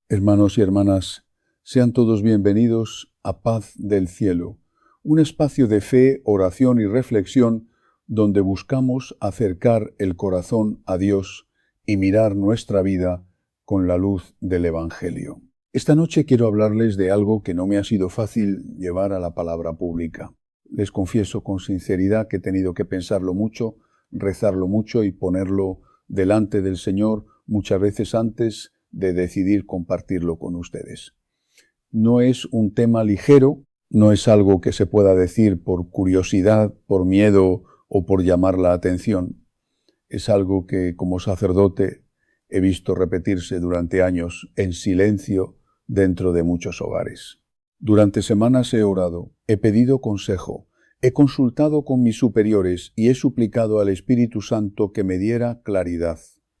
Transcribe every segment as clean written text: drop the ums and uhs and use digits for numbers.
Hermanos y hermanas, sean todos bienvenidos a Paz del Cielo, un espacio de fe, oración y reflexión donde buscamos acercar el corazón a Dios y mirar nuestra vida con la luz del Evangelio. Esta noche quiero hablarles de algo que no me ha sido fácil llevar a la palabra pública. Les confieso con sinceridad que he tenido que pensarlo mucho, rezarlo mucho y ponerlo delante del Señor muchas veces antes de decidir compartirlo con ustedes. No es un tema ligero, no es algo que se pueda decir por curiosidad, por miedo o por llamar la atención. Es algo que como sacerdote he visto repetirse durante años en silencio dentro de muchos hogares. Durante semanas he orado, he pedido consejo, he consultado con mis superiores y he suplicado al Espíritu Santo que me diera claridad.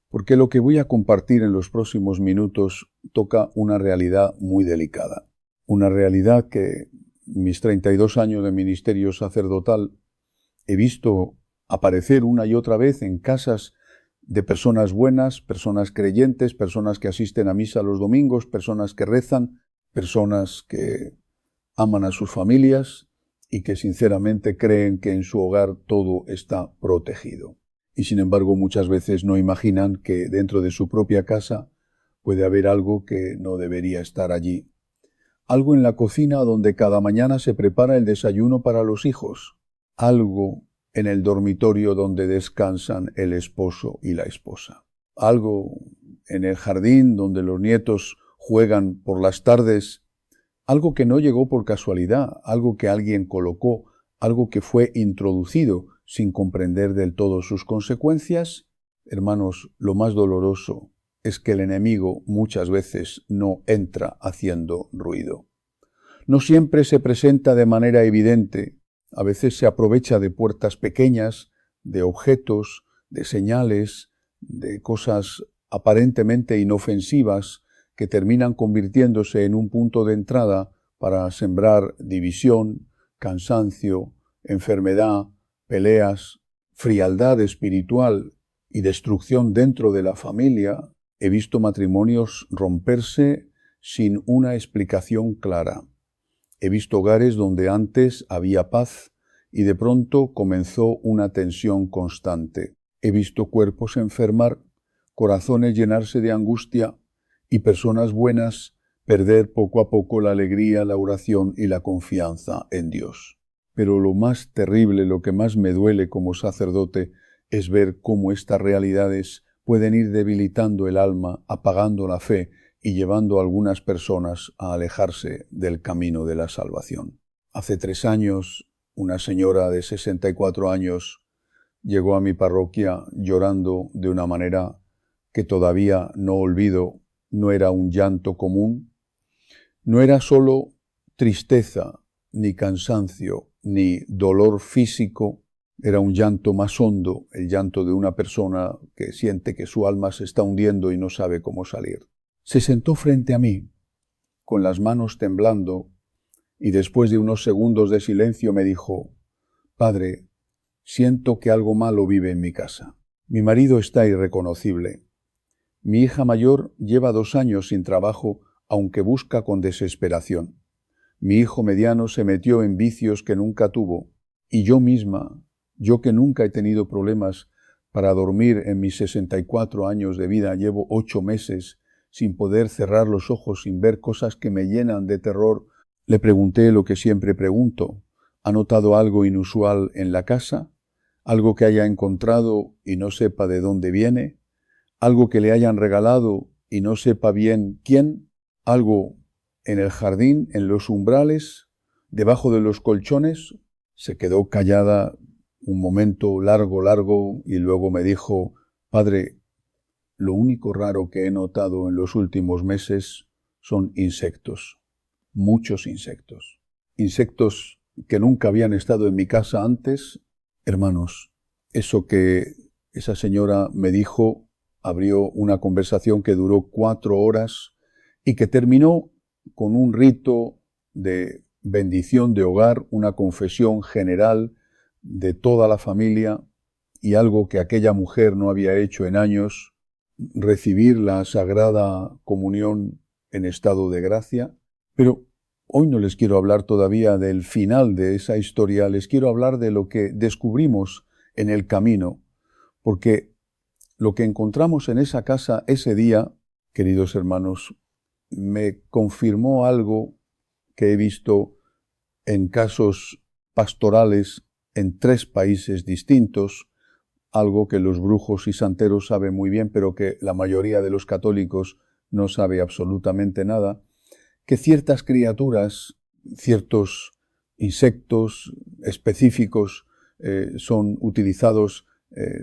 Porque lo que voy a compartir en los próximos minutos toca una realidad muy delicada. Una realidad que en mis 32 años de ministerio sacerdotal he visto aparecer una y otra vez en casas de personas buenas, personas creyentes, personas que asisten a misa los domingos, personas que rezan, personas que aman a sus familias y que sinceramente creen que en su hogar todo está protegido. Y sin embargo muchas veces no imaginan que dentro de su propia casa puede haber algo que no debería estar allí. Algo en la cocina donde cada mañana se prepara el desayuno para los hijos. Algo en el dormitorio donde descansan el esposo y la esposa. Algo en el jardín donde los nietos juegan por las tardes. Algo que no llegó por casualidad, algo que alguien colocó, algo que fue introducido sin comprender del todo sus consecuencias. Hermanos, lo más doloroso es que el enemigo muchas veces no entra haciendo ruido. No siempre se presenta de manera evidente, a veces se aprovecha de puertas pequeñas, de objetos, de señales, de cosas aparentemente inofensivas que terminan convirtiéndose en un punto de entrada para sembrar división, cansancio, enfermedad, peleas, frialdad espiritual y destrucción dentro de la familia. He visto matrimonios romperse sin una explicación clara. He visto hogares donde antes había paz y de pronto comenzó una tensión constante. He visto cuerpos enfermar, corazones llenarse de angustia y personas buenas perder poco a poco la alegría, la oración y la confianza en Dios. Pero lo más terrible, lo que más me duele como sacerdote, es ver cómo estas realidades pueden ir debilitando el alma, apagando la fe y llevando a algunas personas a alejarse del camino de la salvación. Hace 3 años, una señora de 64 años llegó a mi parroquia llorando de una manera que todavía no olvido. No era un llanto común, no era solo tristeza, ni cansancio, ni dolor físico, era un llanto más hondo, el llanto de una persona que siente que su alma se está hundiendo y no sabe cómo salir. Se sentó frente a mí, con las manos temblando, y después de unos segundos de silencio me dijo: «Padre, siento que algo malo vive en mi casa. Mi marido está irreconocible. Mi hija mayor lleva 2 años sin trabajo, aunque busca con desesperación. Mi hijo mediano se metió en vicios que nunca tuvo, y yo misma, yo que nunca he tenido problemas para dormir en mis 64 años de vida, llevo 8 meses sin poder cerrar los ojos, sin ver cosas que me llenan de terror». Le pregunté lo que siempre pregunto: ¿ha notado algo inusual en la casa? ¿Algo que haya encontrado y no sepa de dónde viene? ¿Algo que le hayan regalado y no sepa bien quién? ¿Algo en el jardín, en los umbrales, debajo de los colchones? Se quedó callada un momento largo y luego me dijo: «Padre, lo único raro que he notado en los últimos meses son insectos, muchos insectos. Insectos que nunca habían estado en mi casa antes». Hermanos, eso que esa señora me dijo abrió una conversación que duró 4 horas y que terminó con un rito de bendición de hogar, una confesión general de toda la familia y algo que aquella mujer no había hecho en años, recibir la Sagrada Comunión en estado de gracia, pero hoy no les quiero hablar todavía del final de esa historia, les quiero hablar de lo que descubrimos en el camino, porque lo que encontramos en esa casa ese día, queridos hermanos, me confirmó algo que he visto en casos pastorales en 3 países distintos, algo que los brujos y santeros saben muy bien, pero que la mayoría de los católicos no sabe absolutamente nada, que ciertas criaturas, ciertos insectos específicos son utilizados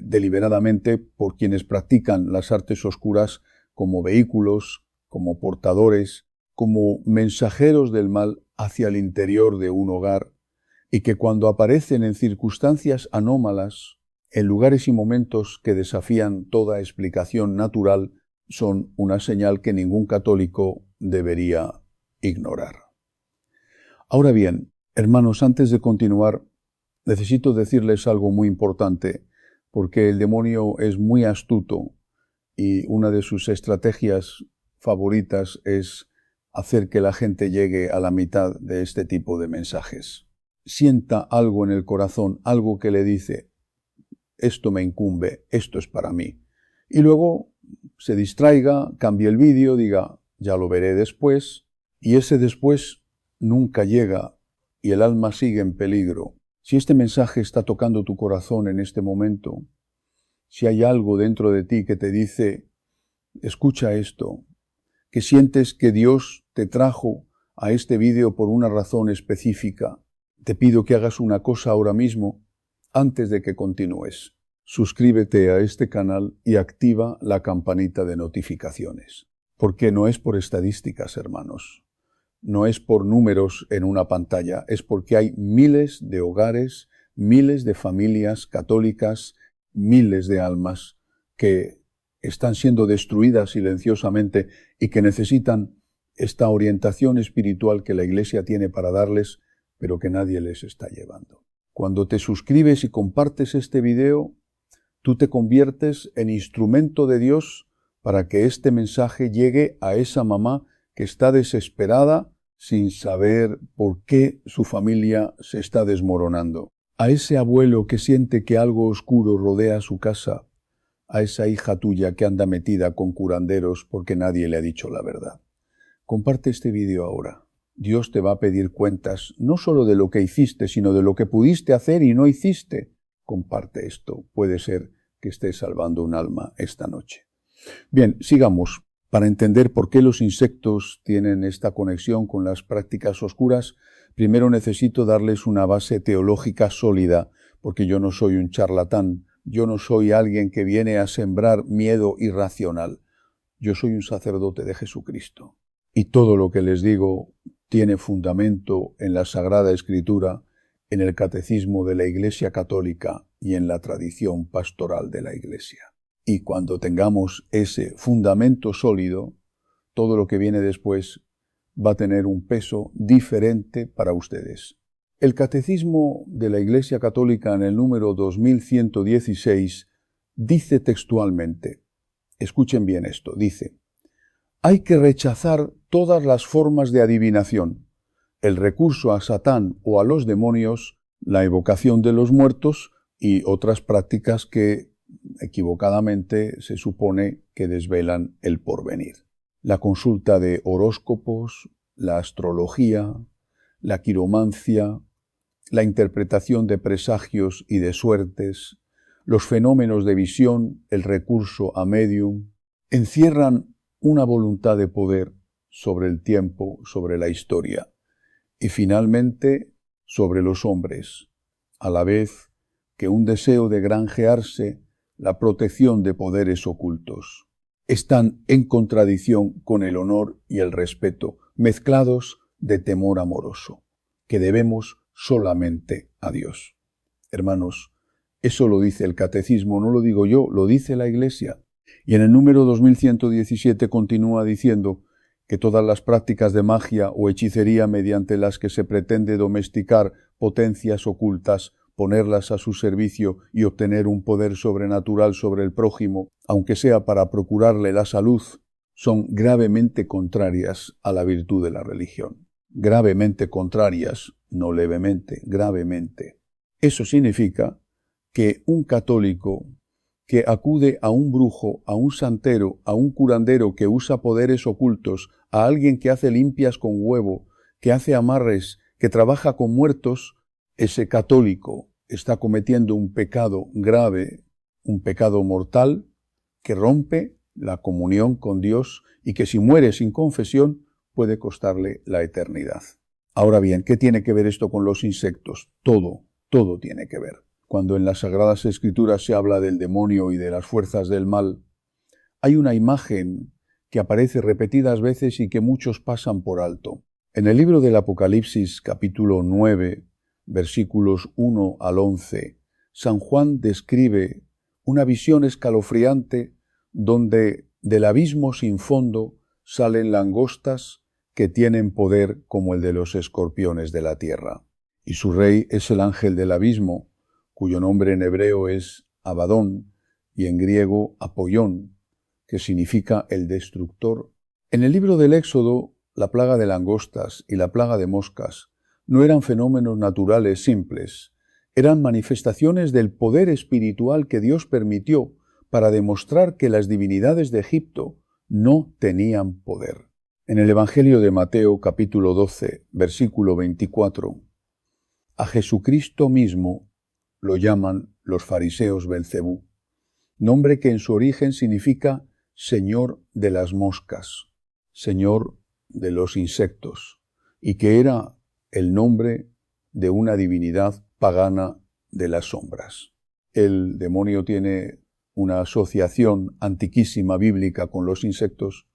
deliberadamente por quienes practican las artes oscuras como vehículos, como portadores, como mensajeros del mal hacia el interior de un hogar, y que cuando aparecen en circunstancias anómalas, en lugares y momentos que desafían toda explicación natural, son una señal que ningún católico debería ignorar. Ahora bien, hermanos, antes de continuar, necesito decirles algo muy importante, porque el demonio es muy astuto y una de sus estrategias favoritas es hacer que la gente llegue a la mitad de este tipo de mensajes. Sienta algo en el corazón, algo que le dice, esto me incumbe, esto es para mí. Y luego se distraiga, cambie el vídeo, diga, ya lo veré después, y ese después nunca llega y el alma sigue en peligro. Si este mensaje está tocando tu corazón en este momento, si hay algo dentro de ti que te dice, escucha esto, que sientes que Dios te trajo a este vídeo por una razón específica, te pido que hagas una cosa ahora mismo antes de que continúes. Suscríbete a este canal y activa la campanita de notificaciones. Porque no es por estadísticas, hermanos. No es por números en una pantalla. Es porque hay miles de hogares, miles de familias católicas, miles de almas que están siendo destruidas silenciosamente y que necesitan esta orientación espiritual que la Iglesia tiene para darles, pero que nadie les está llevando. Cuando te suscribes y compartes este video, tú te conviertes en instrumento de Dios para que este mensaje llegue a esa mamá que está desesperada sin saber por qué su familia se está desmoronando. A ese abuelo que siente que algo oscuro rodea su casa, a esa hija tuya que anda metida con curanderos porque nadie le ha dicho la verdad. Comparte este vídeo ahora. Dios te va a pedir cuentas, no solo de lo que hiciste, sino de lo que pudiste hacer y no hiciste. Comparte esto. Puede ser que estés salvando un alma esta noche. Bien, sigamos. Para entender por qué los insectos tienen esta conexión con las prácticas oscuras, primero necesito darles una base teológica sólida, porque yo no soy un charlatán, yo no soy alguien que viene a sembrar miedo irracional. Yo soy un sacerdote de Jesucristo. Y todo lo que les digo tiene fundamento en la Sagrada Escritura, en el Catecismo de la Iglesia Católica y en la tradición pastoral de la Iglesia. Y cuando tengamos ese fundamento sólido, todo lo que viene después va a tener un peso diferente para ustedes. El Catecismo de la Iglesia Católica en el número 2116 dice textualmente, escuchen bien esto, dice, hay que rechazar todas las formas de adivinación, el recurso a Satán o a los demonios, la evocación de los muertos y otras prácticas que equivocadamente se supone que desvelan el porvenir. La consulta de horóscopos, la astrología, la quiromancia, la interpretación de presagios y de suertes, los fenómenos de visión, el recurso a medium, encierran una voluntad de poder sobre el tiempo, sobre la historia y finalmente sobre los hombres, a la vez que un deseo de granjearse la protección de poderes ocultos. Están en contradicción con el honor y el respeto, mezclados de temor amoroso, que debemos solamente a Dios. Hermanos, eso lo dice el Catecismo, no lo digo yo, lo dice la Iglesia. Y en el número 2117 continúa diciendo que todas las prácticas de magia o hechicería mediante las que se pretende domesticar potencias ocultas, ponerlas a su servicio y obtener un poder sobrenatural sobre el prójimo, aunque sea para procurarle la salud, son gravemente contrarias a la virtud de la religión. Gravemente contrarias, no levemente, gravemente. Eso significa que un católico que acude a un brujo, a un santero, a un curandero que usa poderes ocultos, a alguien que hace limpias con huevo, que hace amarres, que trabaja con muertos, ese católico está cometiendo un pecado grave, un pecado mortal, que rompe la comunión con Dios y que si muere sin confesión puede costarle la eternidad. Ahora bien, ¿qué tiene que ver esto con los insectos? Todo tiene que ver. Cuando en las Sagradas Escrituras se habla del demonio y de las fuerzas del mal, hay una imagen que aparece repetidas veces y que muchos pasan por alto. En el libro del Apocalipsis, capítulo 9, versículos 1 al 11, San Juan describe una visión escalofriante donde del abismo sin fondo salen langostas que tienen poder como el de los escorpiones de la tierra. Y su rey es el ángel del abismo, cuyo nombre en hebreo es Abadón y en griego Apollón, que significa el destructor. En el libro del Éxodo, la plaga de langostas y la plaga de moscas no eran fenómenos naturales simples, eran manifestaciones del poder espiritual que Dios permitió para demostrar que las divinidades de Egipto no tenían poder. En el Evangelio de Mateo, capítulo 12, versículo 24, a Jesucristo mismo lo llaman los fariseos Belcebú, nombre que en su origen significa Señor de las moscas, Señor de los insectos, y que era el nombre de una divinidad pagana de las sombras. El demonio tiene una asociación antiquísima bíblica con los insectos.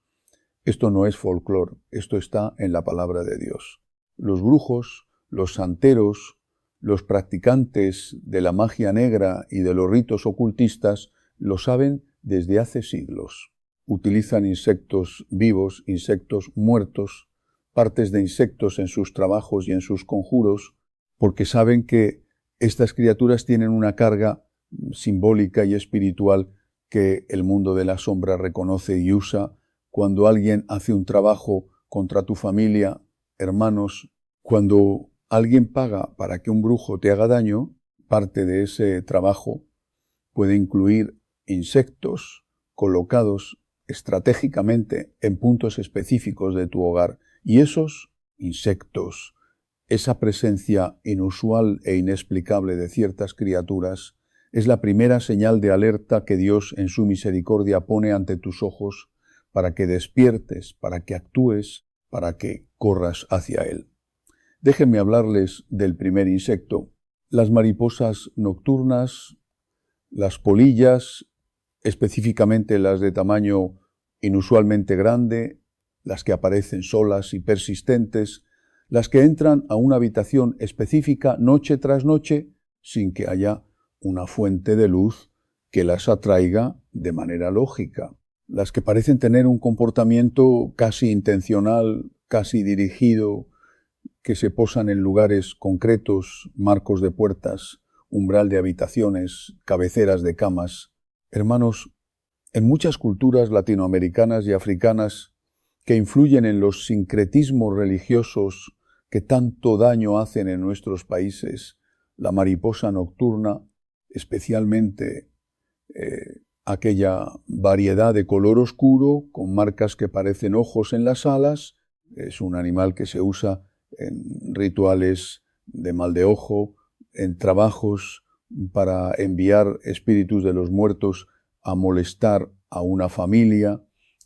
Esto no es folclore, esto está en la palabra de Dios. Los brujos, los santeros, los practicantes de la magia negra y de los ritos ocultistas lo saben desde hace siglos. Utilizan insectos vivos, insectos muertos, partes de insectos en sus trabajos y en sus conjuros, porque saben que estas criaturas tienen una carga simbólica y espiritual que el mundo de la sombra reconoce y usa cuando alguien hace un trabajo contra tu familia, hermanos, cuando alguien paga para que un brujo te haga daño, parte de ese trabajo puede incluir insectos colocados estratégicamente en puntos específicos de tu hogar. Y esos insectos, esa presencia inusual e inexplicable de ciertas criaturas, es la primera señal de alerta que Dios en su misericordia pone ante tus ojos para que despiertes, para que actúes, para que corras hacia Él. Déjenme hablarles del primer insecto. Las mariposas nocturnas, las polillas, específicamente las de tamaño inusualmente grande, las que aparecen solas y persistentes, las que entran a una habitación específica noche tras noche sin que haya una fuente de luz que las atraiga de manera lógica, las que parecen tener un comportamiento casi intencional, casi dirigido, que se posan en lugares concretos, marcos de puertas, umbral de habitaciones, cabeceras de camas. Hermanos, en muchas culturas latinoamericanas y africanas que influyen en los sincretismos religiosos que tanto daño hacen en nuestros países, la mariposa nocturna, especialmente aquella variedad de color oscuro con marcas que parecen ojos en las alas, es un animal que se usa en rituales de mal de ojo, en trabajos para enviar espíritus de los muertos a molestar a una familia,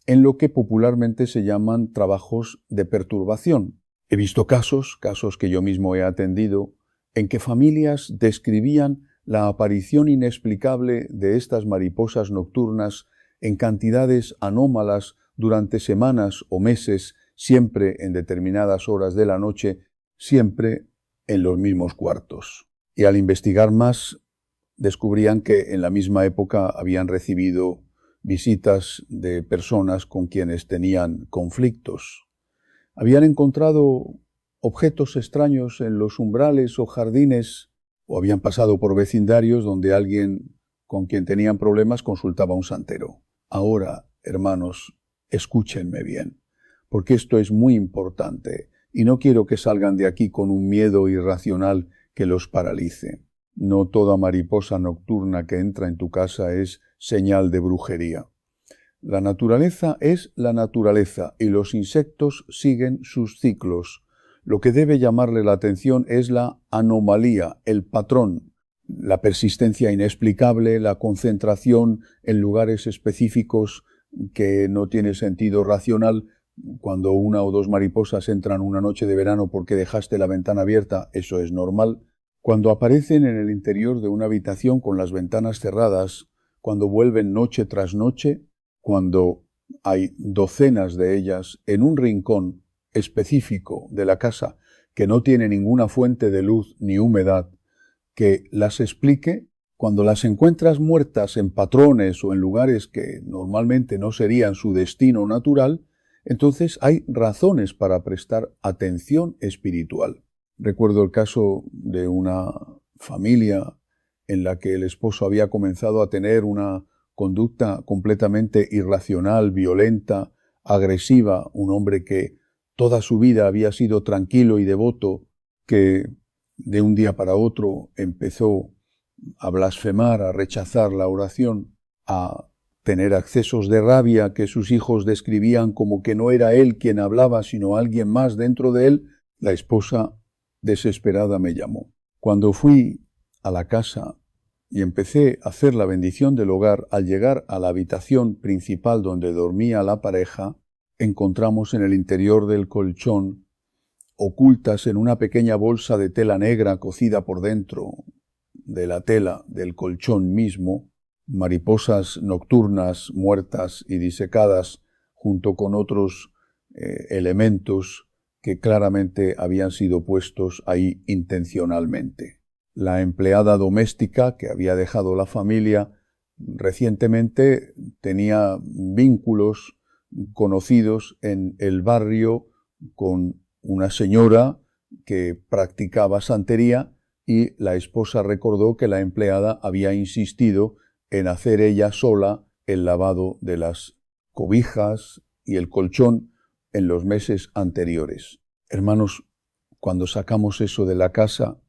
en lo que popularmente se llaman trabajos de perturbación. He visto casos que yo mismo he atendido, en que familias describían la aparición inexplicable de estas mariposas nocturnas en cantidades anómalas durante semanas o meses, siempre en determinadas horas de la noche, siempre en los mismos cuartos. Y al investigar más, descubrían que en la misma época habían recibido visitas de personas con quienes tenían conflictos. Habían encontrado objetos extraños en los umbrales o jardines, o habían pasado por vecindarios donde alguien con quien tenían problemas consultaba a un santero. Ahora, hermanos, escúchenme bien, porque esto es muy importante y no quiero que salgan de aquí con un miedo irracional que los paralice. No toda mariposa nocturna que entra en tu casa es señal de brujería. La naturaleza es la naturaleza y los insectos siguen sus ciclos. Lo que debe llamarle la atención es la anomalía, el patrón, la persistencia inexplicable, la concentración en lugares específicos que no tiene sentido racional. Cuando una o dos mariposas entran una noche de verano porque dejaste la ventana abierta, eso es normal. Cuando aparecen en el interior de una habitación con las ventanas cerradas, cuando vuelven noche tras noche, cuando hay docenas de ellas en un rincón específico de la casa que no tiene ninguna fuente de luz ni humedad, que las explique. Cuando las encuentras muertas en patrones o en lugares que normalmente no serían su destino natural, entonces hay razones para prestar atención espiritual. Recuerdo el caso de una familia en la que el esposo había comenzado a tener una conducta completamente irracional, violenta, agresiva, un hombre que toda su vida había sido tranquilo y devoto, que de un día para otro empezó a blasfemar, a rechazar la oración, a tener accesos de rabia que sus hijos describían como que no era él quien hablaba, sino alguien más dentro de él. La esposa, desesperada, me llamó. Cuando fui a la casa y empecé a hacer la bendición del hogar, al llegar a la habitación principal donde dormía la pareja, encontramos en el interior del colchón, ocultas en una pequeña bolsa de tela negra cocida por dentro de la tela del colchón mismo, mariposas nocturnas muertas y disecadas junto con otros elementos que claramente habían sido puestos ahí intencionalmente. La empleada doméstica que había dejado la familia recientemente tenía vínculos conocidos en el barrio con una señora que practicaba santería y la esposa recordó que la empleada había insistido en hacer ella sola el lavado de las cobijas y el colchón en los meses anteriores. Hermanos, cuando sacamos eso de la casa,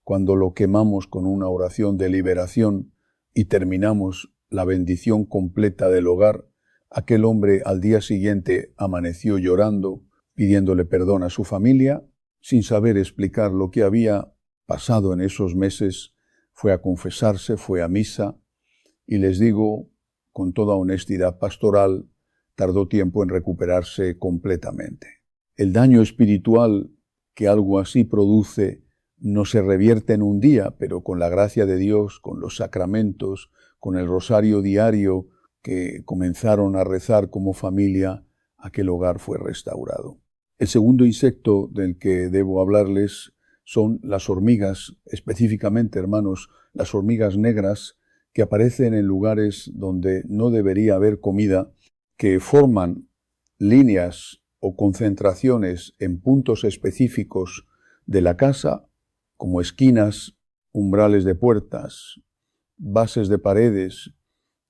cuando lo quemamos con una oración de liberación y terminamos la bendición completa del hogar, aquel hombre al día siguiente amaneció llorando, pidiéndole perdón a su familia, sin saber explicar lo que había pasado en esos meses. Fue a confesarse, fue a misa, y les digo, con toda honestidad pastoral, tardó tiempo en recuperarse completamente. El daño espiritual que algo así produce no se revierte en un día, pero con la gracia de Dios, con los sacramentos, con el rosario diario que comenzaron a rezar como familia, aquel hogar fue restaurado. El segundo insecto del que debo hablarles son las hormigas, específicamente, hermanos, las hormigas negras que aparecen en lugares donde no debería haber comida, que forman líneas o concentraciones en puntos específicos de la casa, como esquinas, umbrales de puertas, bases de paredes,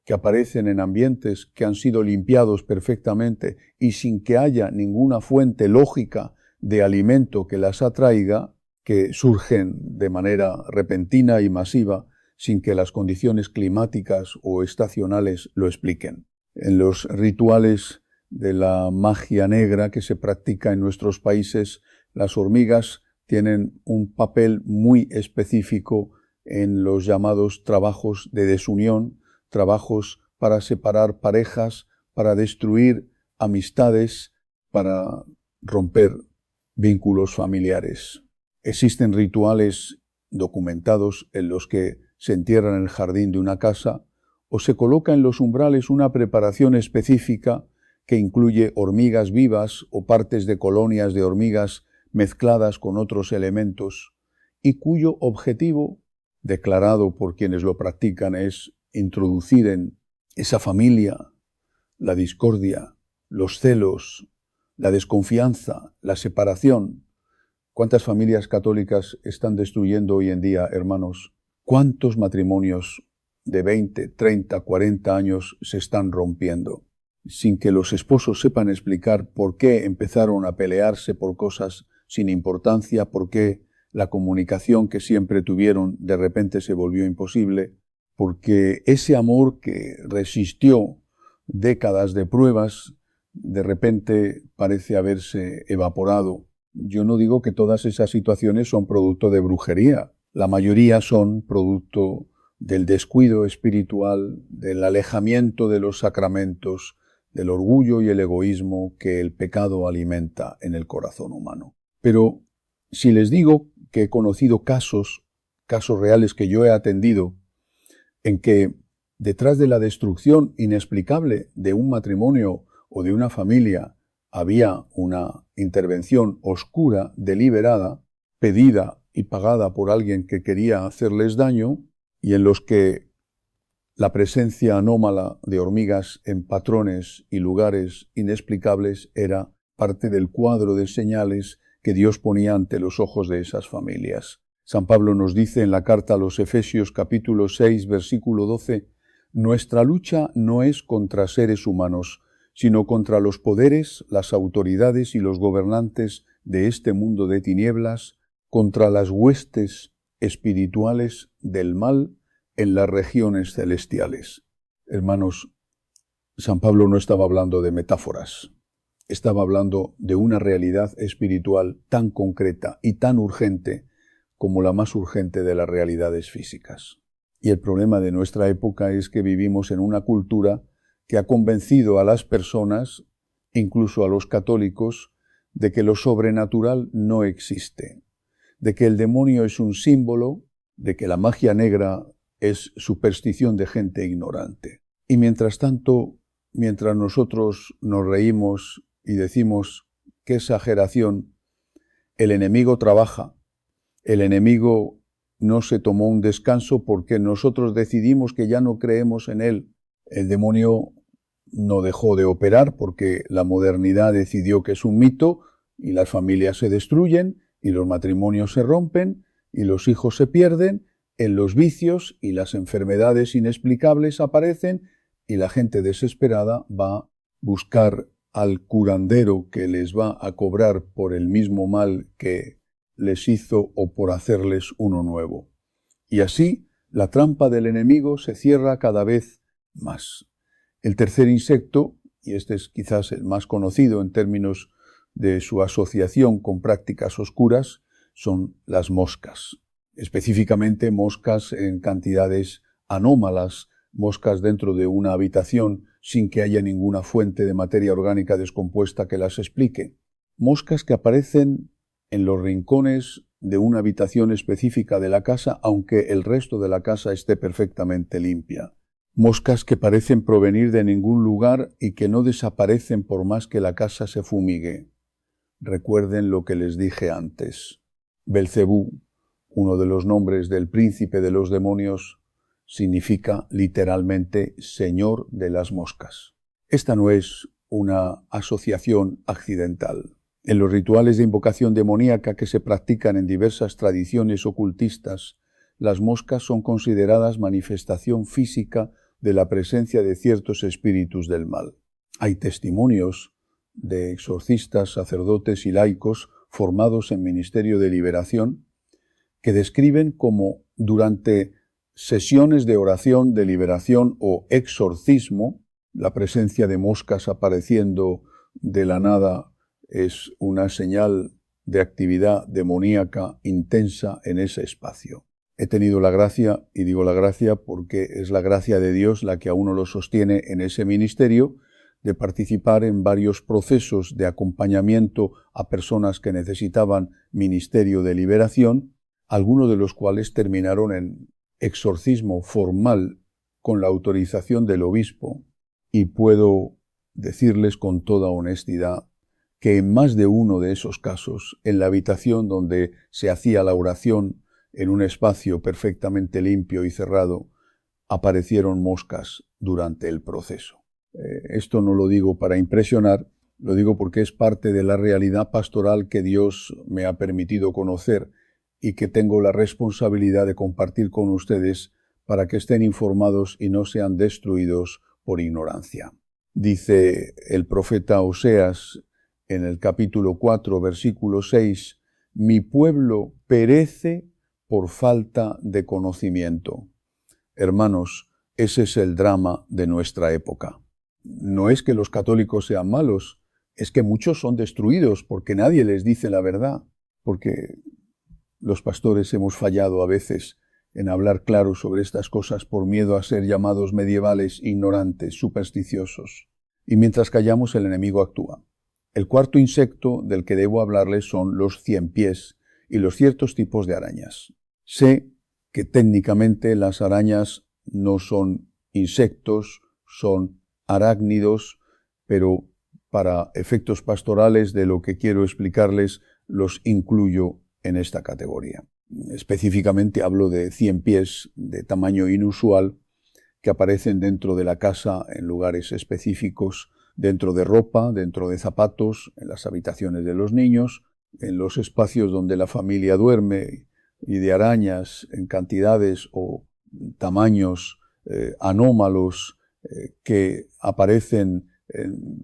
que aparecen en ambientes que han sido limpiados perfectamente y sin que haya ninguna fuente lógica de alimento que las atraiga, que surgen de manera repentina y masiva sin que las condiciones climáticas o estacionales lo expliquen. En los rituales de la magia negra que se practica en nuestros países, las hormigas tienen un papel muy específico en los llamados trabajos de desunión, trabajos para separar parejas, para destruir amistades, para romper vínculos familiares. Existen rituales documentados en los que se entierra en el jardín de una casa o se coloca en los umbrales una preparación específica que incluye hormigas vivas o partes de colonias de hormigas mezcladas con otros elementos y cuyo objetivo, declarado por quienes lo practican, es introducir en esa familia la discordia, los celos, la desconfianza, la separación. ¿Cuántas familias católicas están destruyendo hoy en día, hermanos? ¿Cuántos matrimonios de 20, 30, 40 años se están rompiendo? sin que los esposos sepan explicar por qué empezaron a pelearse por cosas sin importancia, por qué la comunicación que siempre tuvieron de repente se volvió imposible, porque ese amor que resistió décadas de pruebas, de repente parece haberse evaporado. Yo no digo que todas esas situaciones son producto de brujería. La mayoría son producto del descuido espiritual, del alejamiento de los sacramentos, del orgullo y el egoísmo que el pecado alimenta en el corazón humano. Pero si les digo que he conocido casos reales que yo he atendido, en que detrás de la destrucción inexplicable de un matrimonio o de una familia había una intervención oscura, deliberada, pedida y pagada por alguien que quería hacerles daño, y en los que la presencia anómala de hormigas en patrones y lugares inexplicables era parte del cuadro de señales que Dios ponía ante los ojos de esas familias. San Pablo nos dice en la carta a los Efesios capítulo 6, versículo 12, «Nuestra lucha no es contra seres humanos, sino contra los poderes, las autoridades y los gobernantes de este mundo de tinieblas, contra las huestes espirituales del mal en las regiones celestiales». Hermanos, San Pablo no estaba hablando de metáforas, estaba hablando de una realidad espiritual tan concreta y tan urgente como la más urgente de las realidades físicas. Y el problema de nuestra época es que vivimos en una cultura que ha convencido a las personas, incluso a los católicos, de que lo sobrenatural no existe, de que el demonio es un símbolo, de que la magia negra es superstición de gente ignorante. Y mientras tanto, mientras nosotros nos reímos y decimos qué exageración, el enemigo trabaja, el enemigo no se tomó un descanso porque nosotros decidimos que ya no creemos en él. El demonio no dejó de operar porque la modernidad decidió que es un mito y las familias se destruyen y los matrimonios se rompen y los hijos se pierden, en los vicios y las enfermedades inexplicables aparecen y la gente desesperada va a buscar al curandero que les va a cobrar por el mismo mal que les hizo o por hacerles uno nuevo. Y así la trampa del enemigo se cierra cada vez más. El tercer insecto, y este es quizás el más conocido en términos de su asociación con prácticas oscuras, son las moscas. Específicamente moscas en cantidades anómalas, moscas dentro de una habitación sin que haya ninguna fuente de materia orgánica descompuesta que las explique. Moscas que aparecen en los rincones de una habitación específica de la casa, aunque el resto de la casa esté perfectamente limpia. Moscas que parecen provenir de ningún lugar y que no desaparecen por más que la casa se fumigue. Recuerden lo que les dije antes. Belcebú, uno de los nombres del príncipe de los demonios, significa literalmente Señor de las moscas. Esta no es una asociación accidental. En los rituales de invocación demoníaca que se practican en diversas tradiciones ocultistas, las moscas son consideradas manifestación física de la presencia de ciertos espíritus del mal. Hay testimonios de exorcistas, sacerdotes y laicos formados en ministerio de liberación que describen cómo durante sesiones de oración de liberación o exorcismo, la presencia de moscas apareciendo de la nada es una señal de actividad demoníaca intensa en ese espacio. He tenido la gracia, y digo la gracia porque es la gracia de Dios la que a uno lo sostiene en ese ministerio, de participar en varios procesos de acompañamiento a personas que necesitaban ministerio de liberación, algunos de los cuales terminaron en exorcismo formal con la autorización del obispo, y puedo decirles con toda honestidad que en más de uno de esos casos, en la habitación donde se hacía la oración, en un espacio perfectamente limpio y cerrado, aparecieron moscas durante el proceso. Esto no lo digo para impresionar, lo digo porque es parte de la realidad pastoral que Dios me ha permitido conocer y que tengo la responsabilidad de compartir con ustedes para que estén informados y no sean destruidos por ignorancia. Dice el profeta Oseas en el capítulo 4, versículo 6, «Mi pueblo perece por falta de conocimiento». Hermanos, ese es el drama de nuestra época. No es que los católicos sean malos, es que muchos son destruidos porque nadie les dice la verdad, porque los pastores hemos fallado a veces en hablar claro sobre estas cosas por miedo a ser llamados medievales, ignorantes, supersticiosos. Y mientras callamos, el enemigo actúa. El cuarto insecto del que debo hablarles son los ciempiés y los ciertos tipos de arañas. Sé que técnicamente las arañas no son insectos, son arácnidos, pero para efectos pastorales de lo que quiero explicarles los incluyo en esta categoría. Específicamente hablo de ciempiés de tamaño inusual que aparecen dentro de la casa en lugares específicos, dentro de ropa, dentro de zapatos, en las habitaciones de los niños, en los espacios donde la familia duerme, y de arañas en cantidades o tamaños anómalos que aparecen en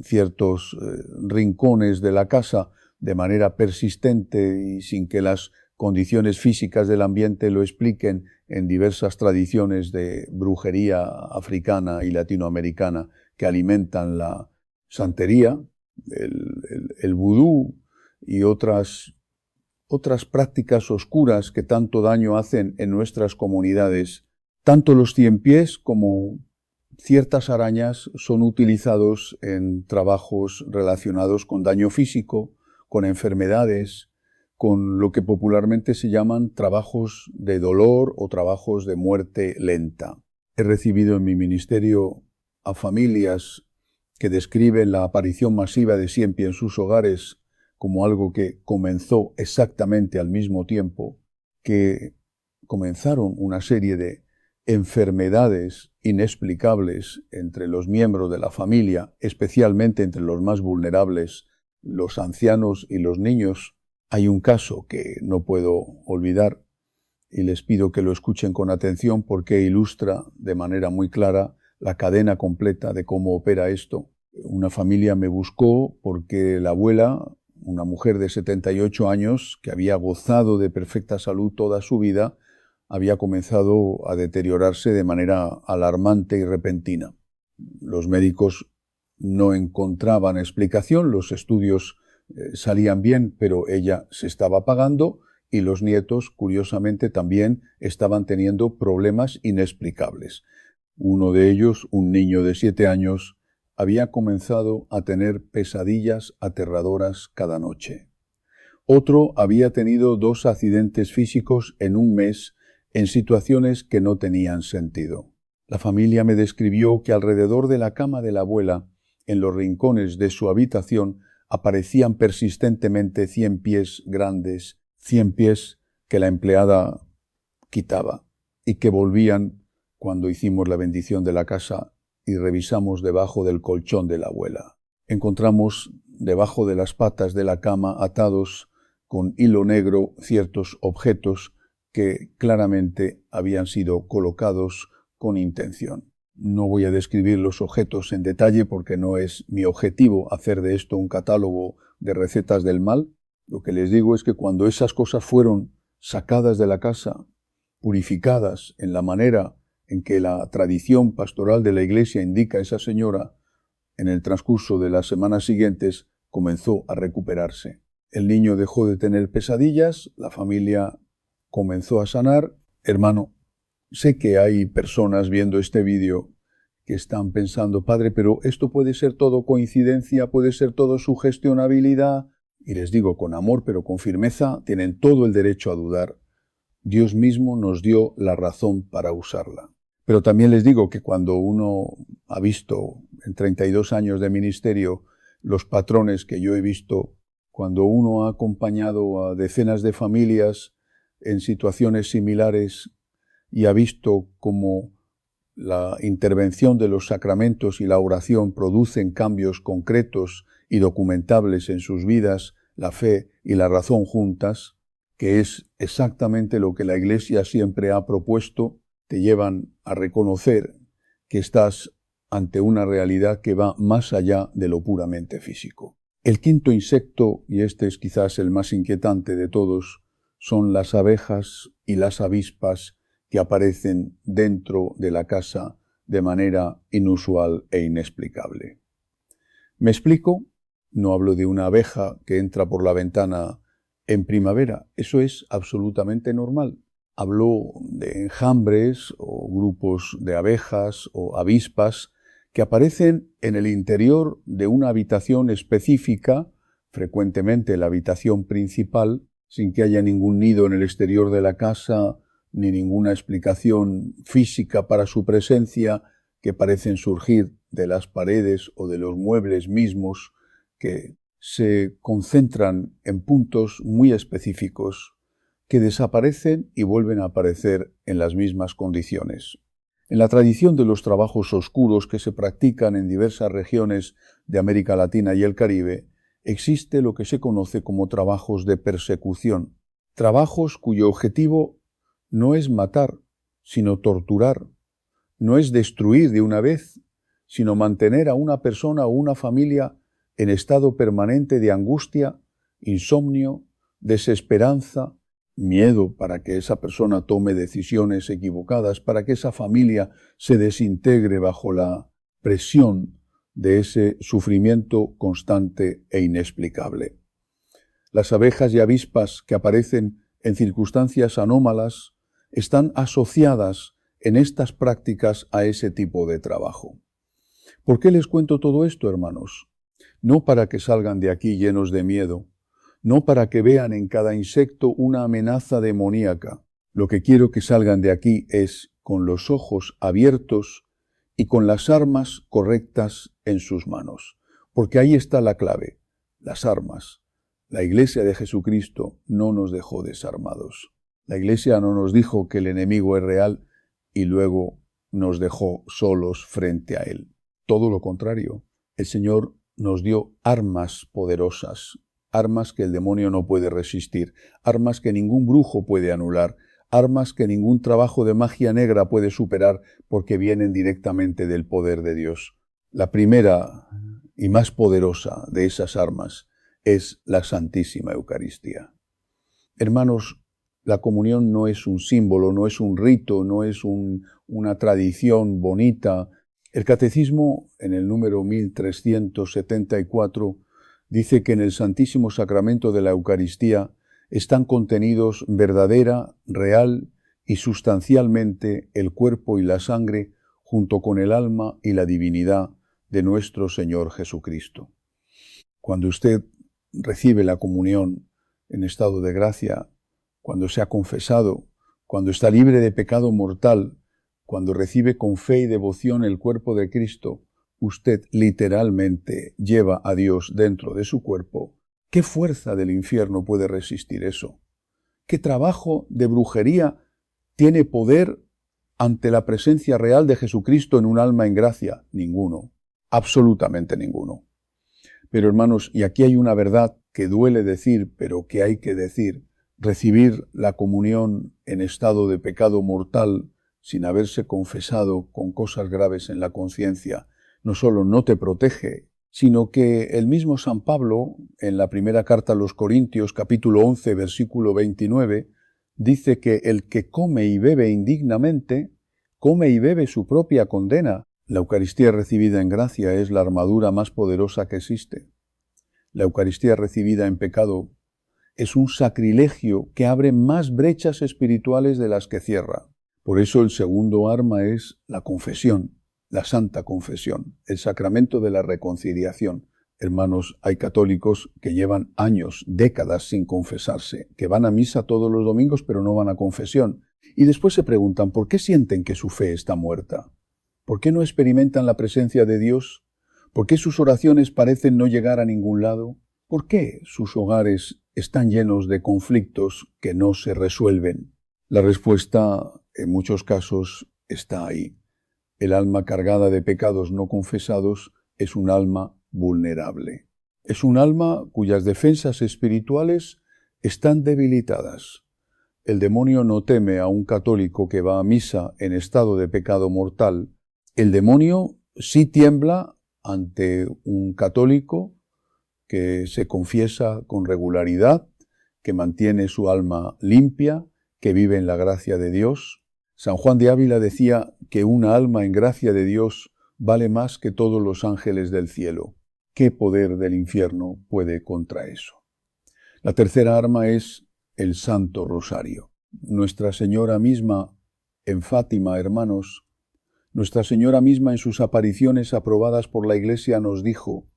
ciertos rincones de la casa de manera persistente y sin que las condiciones físicas del ambiente lo expliquen, en diversas tradiciones de brujería africana y latinoamericana que alimentan la santería, el vudú y otras prácticas oscuras que tanto daño hacen en nuestras comunidades. Tanto los ciempiés como ciertas arañas son utilizados en trabajos relacionados con daño físico, con enfermedades, con lo que popularmente se llaman trabajos de dolor o trabajos de muerte lenta. He recibido en mi ministerio a familias que describen la aparición masiva de ciempiés en sus hogares como algo que comenzó exactamente al mismo tiempo que comenzaron una serie de enfermedades inexplicables entre los miembros de la familia, especialmente entre los más vulnerables, los ancianos y los niños. Hay un caso que no puedo olvidar y les pido que lo escuchen con atención porque ilustra de manera muy clara la cadena completa de cómo opera esto. Una familia me buscó porque la abuela, una mujer de 78 años que había gozado de perfecta salud toda su vida, había comenzado a deteriorarse de manera alarmante y repentina. Los médicos no encontraban explicación, los estudios salían bien, pero ella se estaba apagando y los nietos, curiosamente, también estaban teniendo problemas inexplicables. Uno de ellos, un niño de 7 años, había comenzado a tener pesadillas aterradoras cada noche. Otro había tenido 2 accidentes físicos en un mes en situaciones que no tenían sentido. La familia me describió que alrededor de la cama de la abuela, en los rincones de su habitación, aparecían persistentemente ciempiés grandes, ciempiés que la empleada quitaba y que volvían cuando hicimos la bendición de la casa y revisamos debajo del colchón de la abuela. Encontramos debajo de las patas de la cama atados con hilo negro ciertos objetos que claramente habían sido colocados con intención. No voy a describir los objetos en detalle porque no es mi objetivo hacer de esto un catálogo de recetas del mal. Lo que les digo es que cuando esas cosas fueron sacadas de la casa, purificadas en la manera en que la tradición pastoral de la Iglesia indica a esa señora, en el transcurso de las semanas siguientes comenzó a recuperarse. El niño dejó de tener pesadillas, la familia comenzó a sanar. Hermano, sé que hay personas viendo este vídeo que están pensando, padre, pero esto puede ser todo coincidencia, puede ser todo sugestionabilidad. Y les digo con amor, pero con firmeza, tienen todo el derecho a dudar. Dios mismo nos dio la razón para usarla. Pero también les digo que cuando uno ha visto en 32 años de ministerio los patrones que yo he visto, cuando uno ha acompañado a decenas de familias en situaciones similares y ha visto cómo la intervención de los sacramentos y la oración producen cambios concretos y documentables en sus vidas, la fe y la razón juntas, que es exactamente lo que la Iglesia siempre ha propuesto, te llevan a reconocer que estás ante una realidad que va más allá de lo puramente físico. El quinto insecto, y este es quizás el más inquietante de todos, son las abejas y las avispas que aparecen dentro de la casa de manera inusual e inexplicable. ¿Me explico? No hablo de una abeja que entra por la ventana en primavera, eso es absolutamente normal. Hablo de enjambres o grupos de abejas o avispas que aparecen en el interior de una habitación específica, frecuentemente la habitación principal, sin que haya ningún nido en el exterior de la casa, ni ninguna explicación física para su presencia, que parecen surgir de las paredes o de los muebles mismos, que se concentran en puntos muy específicos, que desaparecen y vuelven a aparecer en las mismas condiciones. En la tradición de los trabajos oscuros que se practican en diversas regiones de América Latina y el Caribe, existe lo que se conoce como trabajos de persecución, trabajos cuyo objetivo no es matar, sino torturar, no es destruir de una vez, sino mantener a una persona o una familia en estado permanente de angustia, insomnio, desesperanza, miedo para que esa persona tome decisiones equivocadas, para que esa familia se desintegre bajo la presión de ese sufrimiento constante e inexplicable. Las abejas y avispas que aparecen en circunstancias anómalas están asociadas en estas prácticas a ese tipo de trabajo. ¿Por qué les cuento todo esto, hermanos? No para que salgan de aquí llenos de miedo, no para que vean en cada insecto una amenaza demoníaca. Lo que quiero que salgan de aquí es con los ojos abiertos y con las armas correctas en sus manos. Porque ahí está la clave, las armas. La Iglesia de Jesucristo no nos dejó desarmados. La Iglesia no nos dijo que el enemigo es real y luego nos dejó solos frente a él. Todo lo contrario, el Señor nos dio armas poderosas, armas que el demonio no puede resistir, armas que ningún brujo puede anular, armas que ningún trabajo de magia negra puede superar porque vienen directamente del poder de Dios. La primera y más poderosa de esas armas es la Santísima Eucaristía. Hermanos, la comunión no es un símbolo, no es un rito, no es una tradición bonita. El Catecismo, en el número 1374, dice que en el Santísimo Sacramento de la Eucaristía están contenidos verdadera, real y sustancialmente el cuerpo y la sangre junto con el alma y la divinidad de nuestro Señor Jesucristo. Cuando usted recibe la comunión en estado de gracia, cuando se ha confesado, cuando está libre de pecado mortal, cuando recibe con fe y devoción el cuerpo de Cristo, usted literalmente lleva a Dios dentro de su cuerpo. ¿Qué fuerza del infierno puede resistir eso? ¿Qué trabajo de brujería tiene poder ante la presencia real de Jesucristo en un alma en gracia? Ninguno, absolutamente ninguno. Pero hermanos, y aquí hay una verdad que duele decir, pero que hay que decir, recibir la comunión en estado de pecado mortal sin haberse confesado con cosas graves en la conciencia, no solo no te protege, sino que el mismo San Pablo, en la primera carta a los Corintios, capítulo 11, versículo 29, dice que el que come y bebe indignamente, come y bebe su propia condena. La Eucaristía recibida en gracia es la armadura más poderosa que existe. La Eucaristía recibida en pecado es un sacrilegio que abre más brechas espirituales de las que cierra. Por eso el segundo arma es la confesión, la Santa Confesión, el sacramento de la reconciliación. Hermanos, hay católicos que llevan años, décadas sin confesarse, que van a misa todos los domingos pero no van a confesión. Y después se preguntan, ¿por qué sienten que su fe está muerta? ¿Por qué no experimentan la presencia de Dios? ¿Por qué sus oraciones parecen no llegar a ningún lado? ¿Por qué sus hogares están llenos de conflictos que no se resuelven? La respuesta, en muchos casos, está ahí. El alma cargada de pecados no confesados es un alma vulnerable. Es un alma cuyas defensas espirituales están debilitadas. El demonio no teme a un católico que va a misa en estado de pecado mortal. El demonio sí tiembla ante un católico que se confiesa con regularidad, que mantiene su alma limpia, que vive en la gracia de Dios. San Juan de Ávila decía que una alma en gracia de Dios vale más que todos los ángeles del cielo. ¿Qué poder del infierno puede contra eso? La tercera arma es el Santo Rosario. Nuestra Señora misma en Fátima, hermanos, Nuestra Señora misma en sus apariciones aprobadas por la Iglesia nos dijo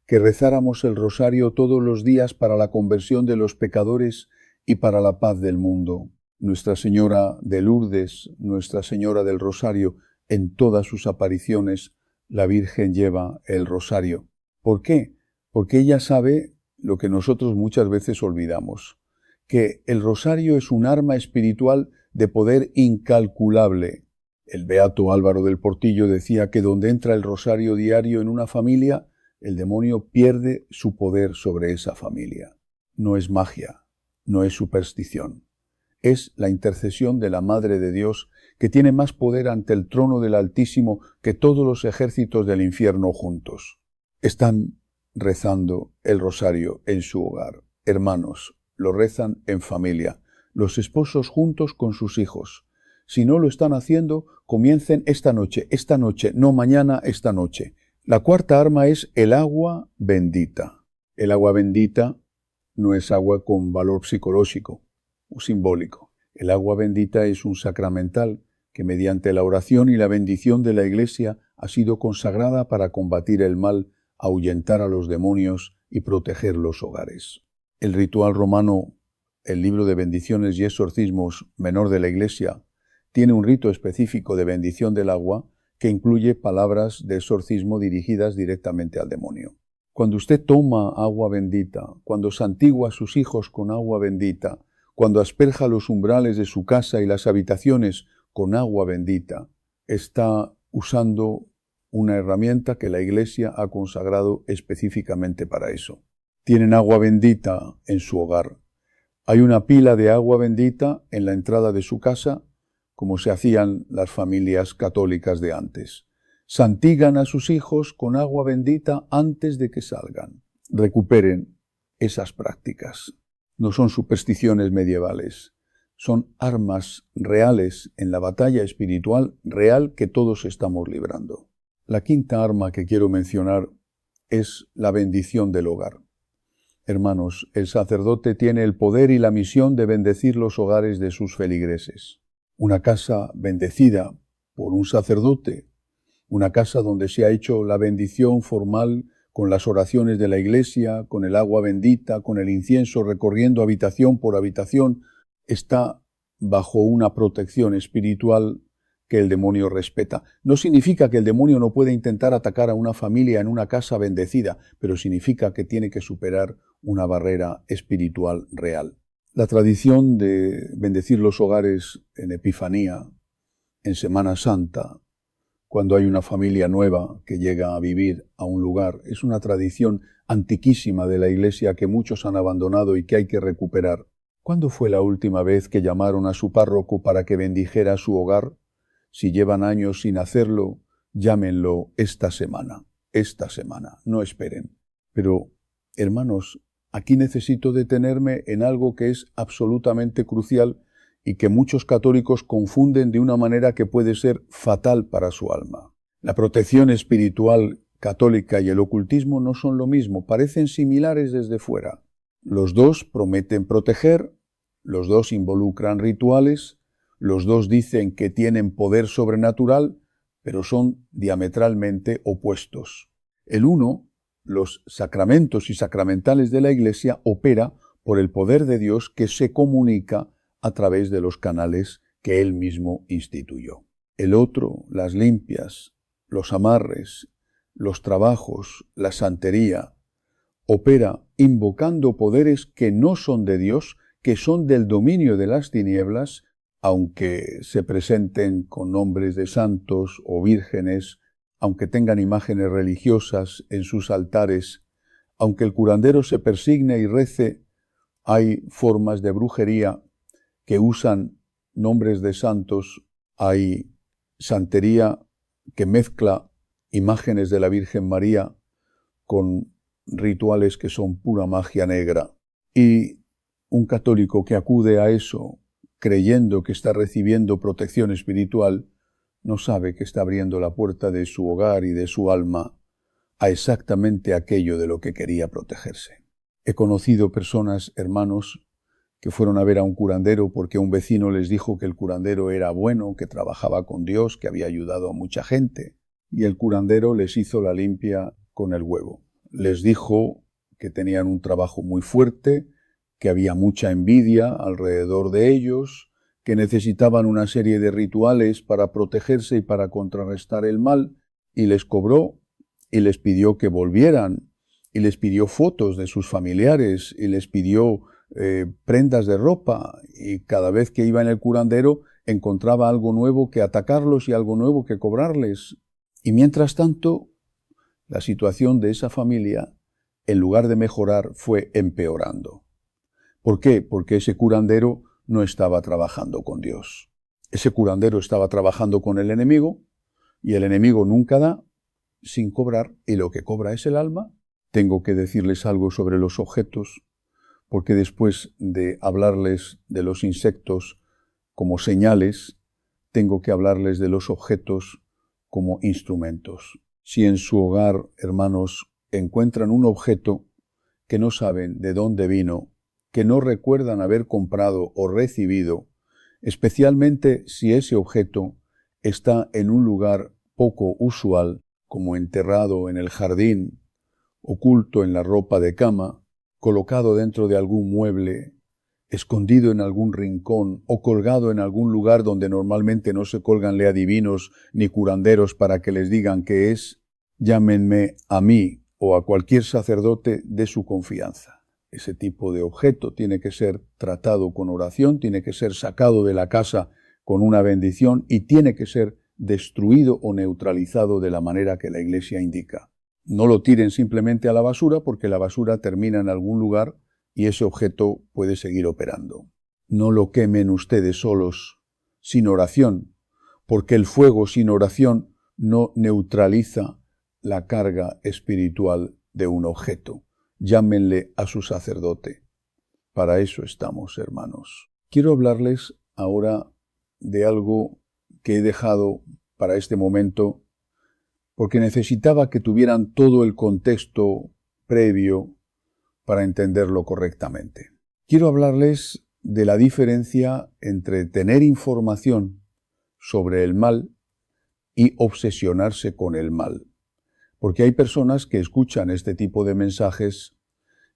que rezáramos el rosario todos los días para la conversión de los pecadores y para la paz del mundo. Nuestra Señora de Lourdes, Nuestra Señora del Rosario, en todas sus apariciones, la Virgen lleva el rosario. ¿Por qué? Porque ella sabe lo que nosotros muchas veces olvidamos, que el rosario es un arma espiritual de poder incalculable. El beato Álvaro del Portillo decía que donde entra el rosario diario en una familia, el demonio pierde su poder sobre esa familia. No es magia, no es superstición. Es la intercesión de la Madre de Dios que tiene más poder ante el trono del Altísimo que todos los ejércitos del infierno juntos. Están rezando el rosario en su hogar. Hermanos, lo rezan en familia, los esposos juntos con sus hijos. Si no lo están haciendo, comiencen esta noche, no mañana, esta noche. La cuarta arma es el agua bendita. El agua bendita no es agua con valor psicológico o simbólico. El agua bendita es un sacramental que mediante la oración y la bendición de la Iglesia ha sido consagrada para combatir el mal, ahuyentar a los demonios y proteger los hogares. El ritual romano, el libro de bendiciones y exorcismos menor de la Iglesia, tiene un rito específico de bendición del agua que incluye palabras de exorcismo dirigidas directamente al demonio. Cuando usted toma agua bendita, cuando santigua a sus hijos con agua bendita, cuando asperja los umbrales de su casa y las habitaciones con agua bendita, está usando una herramienta que la Iglesia ha consagrado específicamente para eso. Tienen agua bendita en su hogar. Hay una pila de agua bendita en la entrada de su casa, como se hacían las familias católicas de antes. Santigan a sus hijos con agua bendita antes de que salgan. Recuperen esas prácticas. No son supersticiones medievales, son armas reales en la batalla espiritual real que todos estamos librando. La quinta arma que quiero mencionar es la bendición del hogar. Hermanos, el sacerdote tiene el poder y la misión de bendecir los hogares de sus feligreses. Una casa bendecida por un sacerdote, una casa donde se ha hecho la bendición formal con las oraciones de la Iglesia, con el agua bendita, con el incienso recorriendo habitación por habitación, está bajo una protección espiritual que el demonio respeta. No significa que el demonio no pueda intentar atacar a una familia en una casa bendecida, pero significa que tiene que superar una barrera espiritual real. La tradición de bendecir los hogares en Epifanía, en Semana Santa, cuando hay una familia nueva que llega a vivir a un lugar, es una tradición antiquísima de la Iglesia que muchos han abandonado y que hay que recuperar. ¿Cuándo fue la última vez que llamaron a su párroco para que bendijera su hogar? Si llevan años sin hacerlo, llámenlo esta semana, no esperen. Pero, hermanos, aquí necesito detenerme en algo que es absolutamente crucial y que muchos católicos confunden de una manera que puede ser fatal para su alma. La protección espiritual católica y el ocultismo no son lo mismo, parecen similares desde fuera. Los dos prometen proteger, los dos involucran rituales, los dos dicen que tienen poder sobrenatural, pero son diametralmente opuestos. El uno, los sacramentos y sacramentales de la Iglesia, opera por el poder de Dios que se comunica a través de los canales que Él mismo instituyó. El otro, las limpias, los amarres, los trabajos, la santería, opera invocando poderes que no son de Dios, que son del dominio de las tinieblas, aunque se presenten con nombres de santos o vírgenes, aunque tengan imágenes religiosas en sus altares, aunque el curandero se persigne y rece, hay formas de brujería que usan nombres de santos, hay santería que mezcla imágenes de la Virgen María con rituales que son pura magia negra. Y un católico que acude a eso creyendo que está recibiendo protección espiritual, no sabe que está abriendo la puerta de su hogar y de su alma a exactamente aquello de lo que quería protegerse. He conocido personas, hermanos, que fueron a ver a un curandero porque un vecino les dijo que el curandero era bueno, que trabajaba con Dios, que había ayudado a mucha gente, y el curandero les hizo la limpia con el huevo. Les dijo que tenían un trabajo muy fuerte, que había mucha envidia alrededor de ellos, que necesitaban una serie de rituales para protegerse y para contrarrestar el mal, y les cobró y les pidió que volvieran, y les pidió fotos de sus familiares, y les pidió prendas de ropa, y cada vez que iba en el curandero encontraba algo nuevo que atacarlos y algo nuevo que cobrarles. Y mientras tanto, la situación de esa familia, en lugar de mejorar, fue empeorando. ¿Por qué? Porque ese curandero no estaba trabajando con Dios. Ese curandero estaba trabajando con el enemigo, y el enemigo nunca da sin cobrar, y lo que cobra es el alma. Tengo que decirles algo sobre los objetos, porque después de hablarles de los insectos como señales, tengo que hablarles de los objetos como instrumentos. Si en su hogar, hermanos, encuentran un objeto que no saben de dónde vino, que no recuerdan haber comprado o recibido, especialmente si ese objeto está en un lugar poco usual, como enterrado en el jardín, oculto en la ropa de cama, colocado dentro de algún mueble, escondido en algún rincón o colgado en algún lugar donde normalmente no se colgan leadivinos ni curanderos para que les digan qué es, llámenme a mí o a cualquier sacerdote de su confianza. Ese tipo de objeto tiene que ser tratado con oración, tiene que ser sacado de la casa con una bendición y tiene que ser destruido o neutralizado de la manera que la Iglesia indica. No lo tiren simplemente a la basura porque la basura termina en algún lugar y ese objeto puede seguir operando. No lo quemen ustedes solos, sin oración, porque el fuego sin oración no neutraliza la carga espiritual de un objeto. Llámenle a su sacerdote. Para eso estamos, hermanos. Quiero hablarles ahora de algo que he dejado para este momento, porque necesitaba que tuvieran todo el contexto previo para entenderlo correctamente. Quiero hablarles de la diferencia entre tener información sobre el mal y obsesionarse con el mal. Porque hay personas que escuchan este tipo de mensajes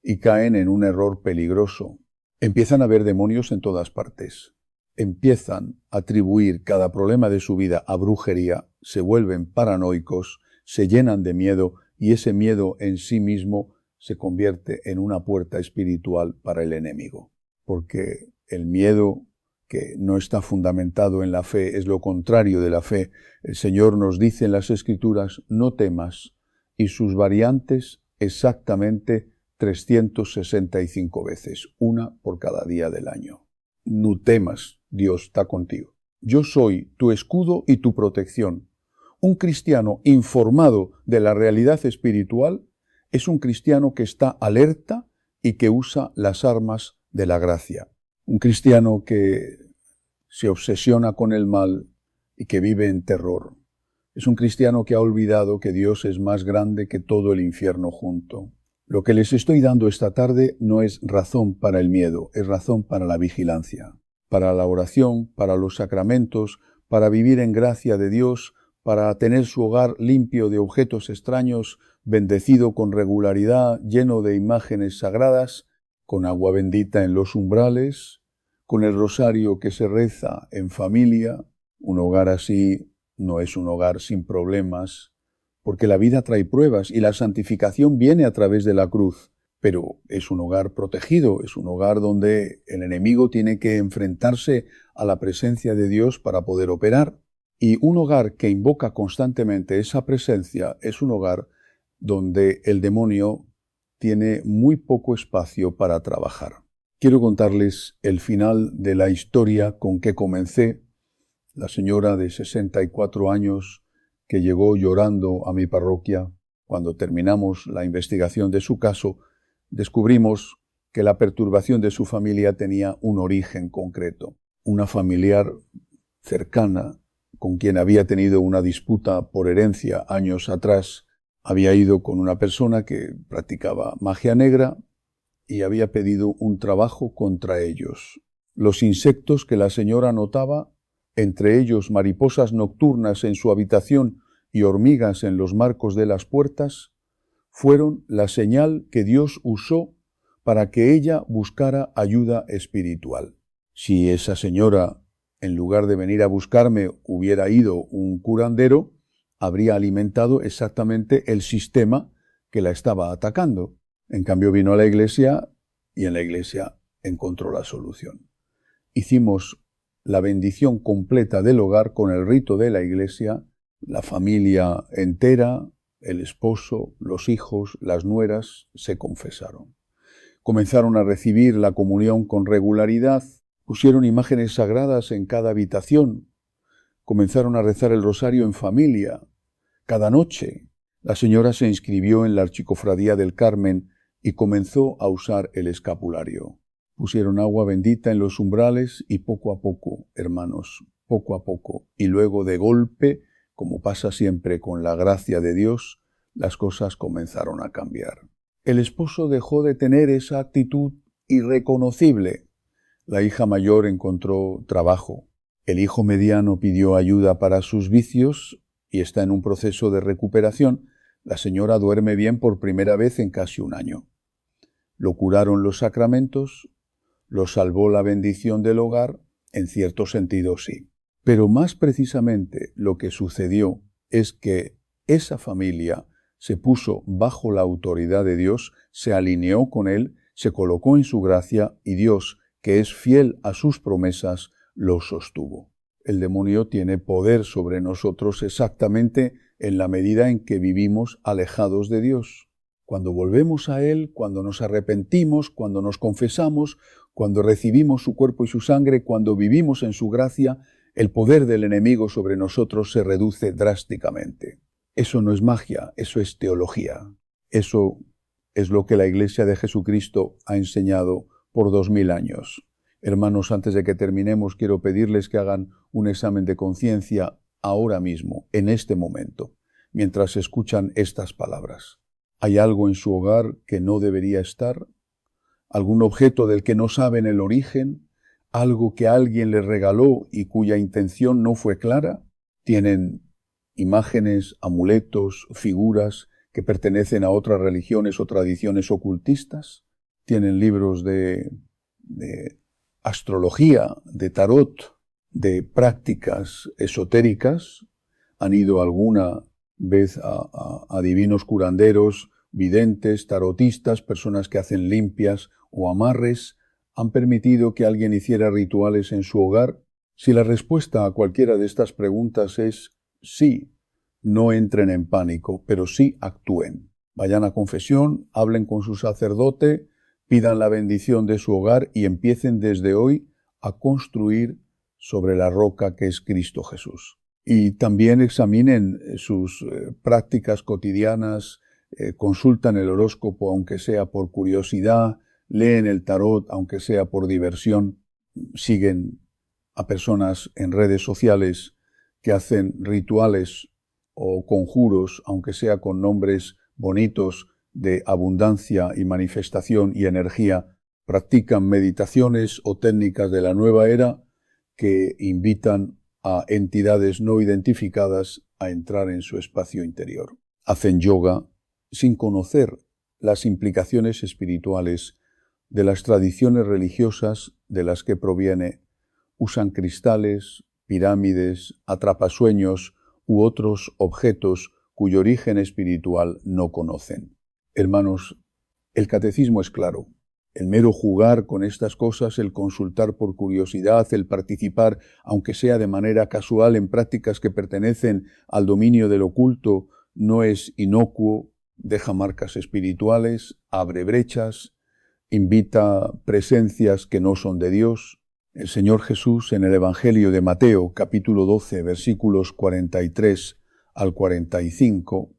y caen en un error peligroso. Empiezan a ver demonios en todas partes. Empiezan a atribuir cada problema de su vida a brujería, se vuelven paranoicos, se llenan de miedo y ese miedo en sí mismo se convierte en una puerta espiritual para el enemigo. Porque el miedo que no está fundamentado en la fe es lo contrario de la fe. El Señor nos dice en las Escrituras, no temas, y sus variantes exactamente 365 veces, una por cada día del año. No temas, Dios está contigo. Yo soy tu escudo y tu protección. Un cristiano informado de la realidad espiritual es un cristiano que está alerta y que usa las armas de la gracia. Un cristiano que se obsesiona con el mal y que vive en terror. Es un cristiano que ha olvidado que Dios es más grande que todo el infierno junto. Lo que les estoy dando esta tarde no es razón para el miedo, es razón para la vigilancia, para la oración, para los sacramentos, para vivir en gracia de Dios, para tener su hogar limpio de objetos extraños, bendecido con regularidad, lleno de imágenes sagradas, con agua bendita en los umbrales, con el rosario que se reza en familia. Un hogar así no es un hogar sin problemas, porque la vida trae pruebas y la santificación viene a través de la cruz, pero es un hogar protegido, es un hogar donde el enemigo tiene que enfrentarse a la presencia de Dios para poder operar. Y un hogar que invoca constantemente esa presencia es un hogar donde el demonio tiene muy poco espacio para trabajar. Quiero contarles el final de la historia con que comencé. La señora de 64 años que llegó llorando a mi parroquia. Cuando terminamos la investigación de su caso, descubrimos que la perturbación de su familia tenía un origen concreto. Una familiar cercana, con quien había tenido una disputa por herencia años atrás, había ido con una persona que practicaba magia negra y había pedido un trabajo contra ellos. Los insectos que la señora notaba, entre ellos mariposas nocturnas en su habitación y hormigas en los marcos de las puertas, fueron la señal que Dios usó para que ella buscara ayuda espiritual. Si esa señora, en lugar de venir a buscarme, hubiera ido un curandero, habría alimentado exactamente el sistema que la estaba atacando. En cambio vino a la iglesia y en la iglesia encontró la solución. Hicimos la bendición completa del hogar con el rito de la iglesia, la familia entera, el esposo, los hijos, las nueras, se confesaron. Comenzaron a recibir la comunión con regularidad, pusieron imágenes sagradas en cada habitación, comenzaron a rezar el rosario en familia. Cada noche, la señora se inscribió en la Archicofradía del Carmen y comenzó a usar el escapulario. Pusieron agua bendita en los umbrales y poco a poco, hermanos, poco a poco, y luego de golpe, como pasa siempre con la gracia de Dios, las cosas comenzaron a cambiar. El esposo dejó de tener esa actitud irreconocible. La hija mayor encontró trabajo. El hijo mediano pidió ayuda para sus vicios y está en un proceso de recuperación. La señora duerme bien por primera vez en casi un año. Lo curaron los sacramentos, lo salvó la bendición del hogar, en cierto sentido sí. Pero más precisamente lo que sucedió es que esa familia se puso bajo la autoridad de Dios, se alineó con Él, se colocó en su gracia y Dios, que es fiel a sus promesas, lo sostuvo. El demonio tiene poder sobre nosotros exactamente en la medida en que vivimos alejados de Dios. Cuando volvemos a Él, cuando nos arrepentimos, cuando nos confesamos, cuando recibimos su cuerpo y su sangre, cuando vivimos en su gracia, el poder del enemigo sobre nosotros se reduce drásticamente. Eso no es magia, eso es teología. Eso es lo que la Iglesia de Jesucristo ha enseñado por 2000 años. Hermanos, antes de que terminemos, quiero pedirles que hagan un examen de conciencia ahora mismo, en este momento, mientras escuchan estas palabras. ¿Hay algo en su hogar que no debería estar? ¿Algún objeto del que no saben el origen? ¿Algo que alguien les regaló y cuya intención no fue clara? ¿Tienen imágenes, amuletos, figuras que pertenecen a otras religiones o tradiciones ocultistas? ¿Tienen libros de astrología, de tarot, de prácticas esotéricas? ¿Han ido alguna vez a divinos curanderos, videntes, tarotistas, personas que hacen limpias o amarres? ¿Han permitido que alguien hiciera rituales en su hogar? Si la respuesta a cualquiera de estas preguntas es sí, no entren en pánico, pero sí actúen. Vayan a confesión, hablen con su sacerdote, pidan la bendición de su hogar y empiecen desde hoy a construir sobre la roca que es Cristo Jesús. Y también examinen sus prácticas cotidianas, consultan el horóscopo aunque sea por curiosidad, leen el tarot aunque sea por diversión, siguen a personas en redes sociales que hacen rituales o conjuros, aunque sea con nombres bonitos de abundancia y manifestación y energía, practican meditaciones o técnicas de la nueva era que invitan a entidades no identificadas a entrar en su espacio interior. Hacen yoga sin conocer las implicaciones espirituales de las tradiciones religiosas de las que proviene. Usan cristales, pirámides, atrapasueños u otros objetos cuyo origen espiritual no conocen. Hermanos, el catecismo es claro. El mero jugar con estas cosas, el consultar por curiosidad, el participar, aunque sea de manera casual, en prácticas que pertenecen al dominio del oculto, no es inocuo, deja marcas espirituales, abre brechas, invita presencias que no son de Dios. El Señor Jesús en el Evangelio de Mateo, capítulo 12, versículos 43 al 45,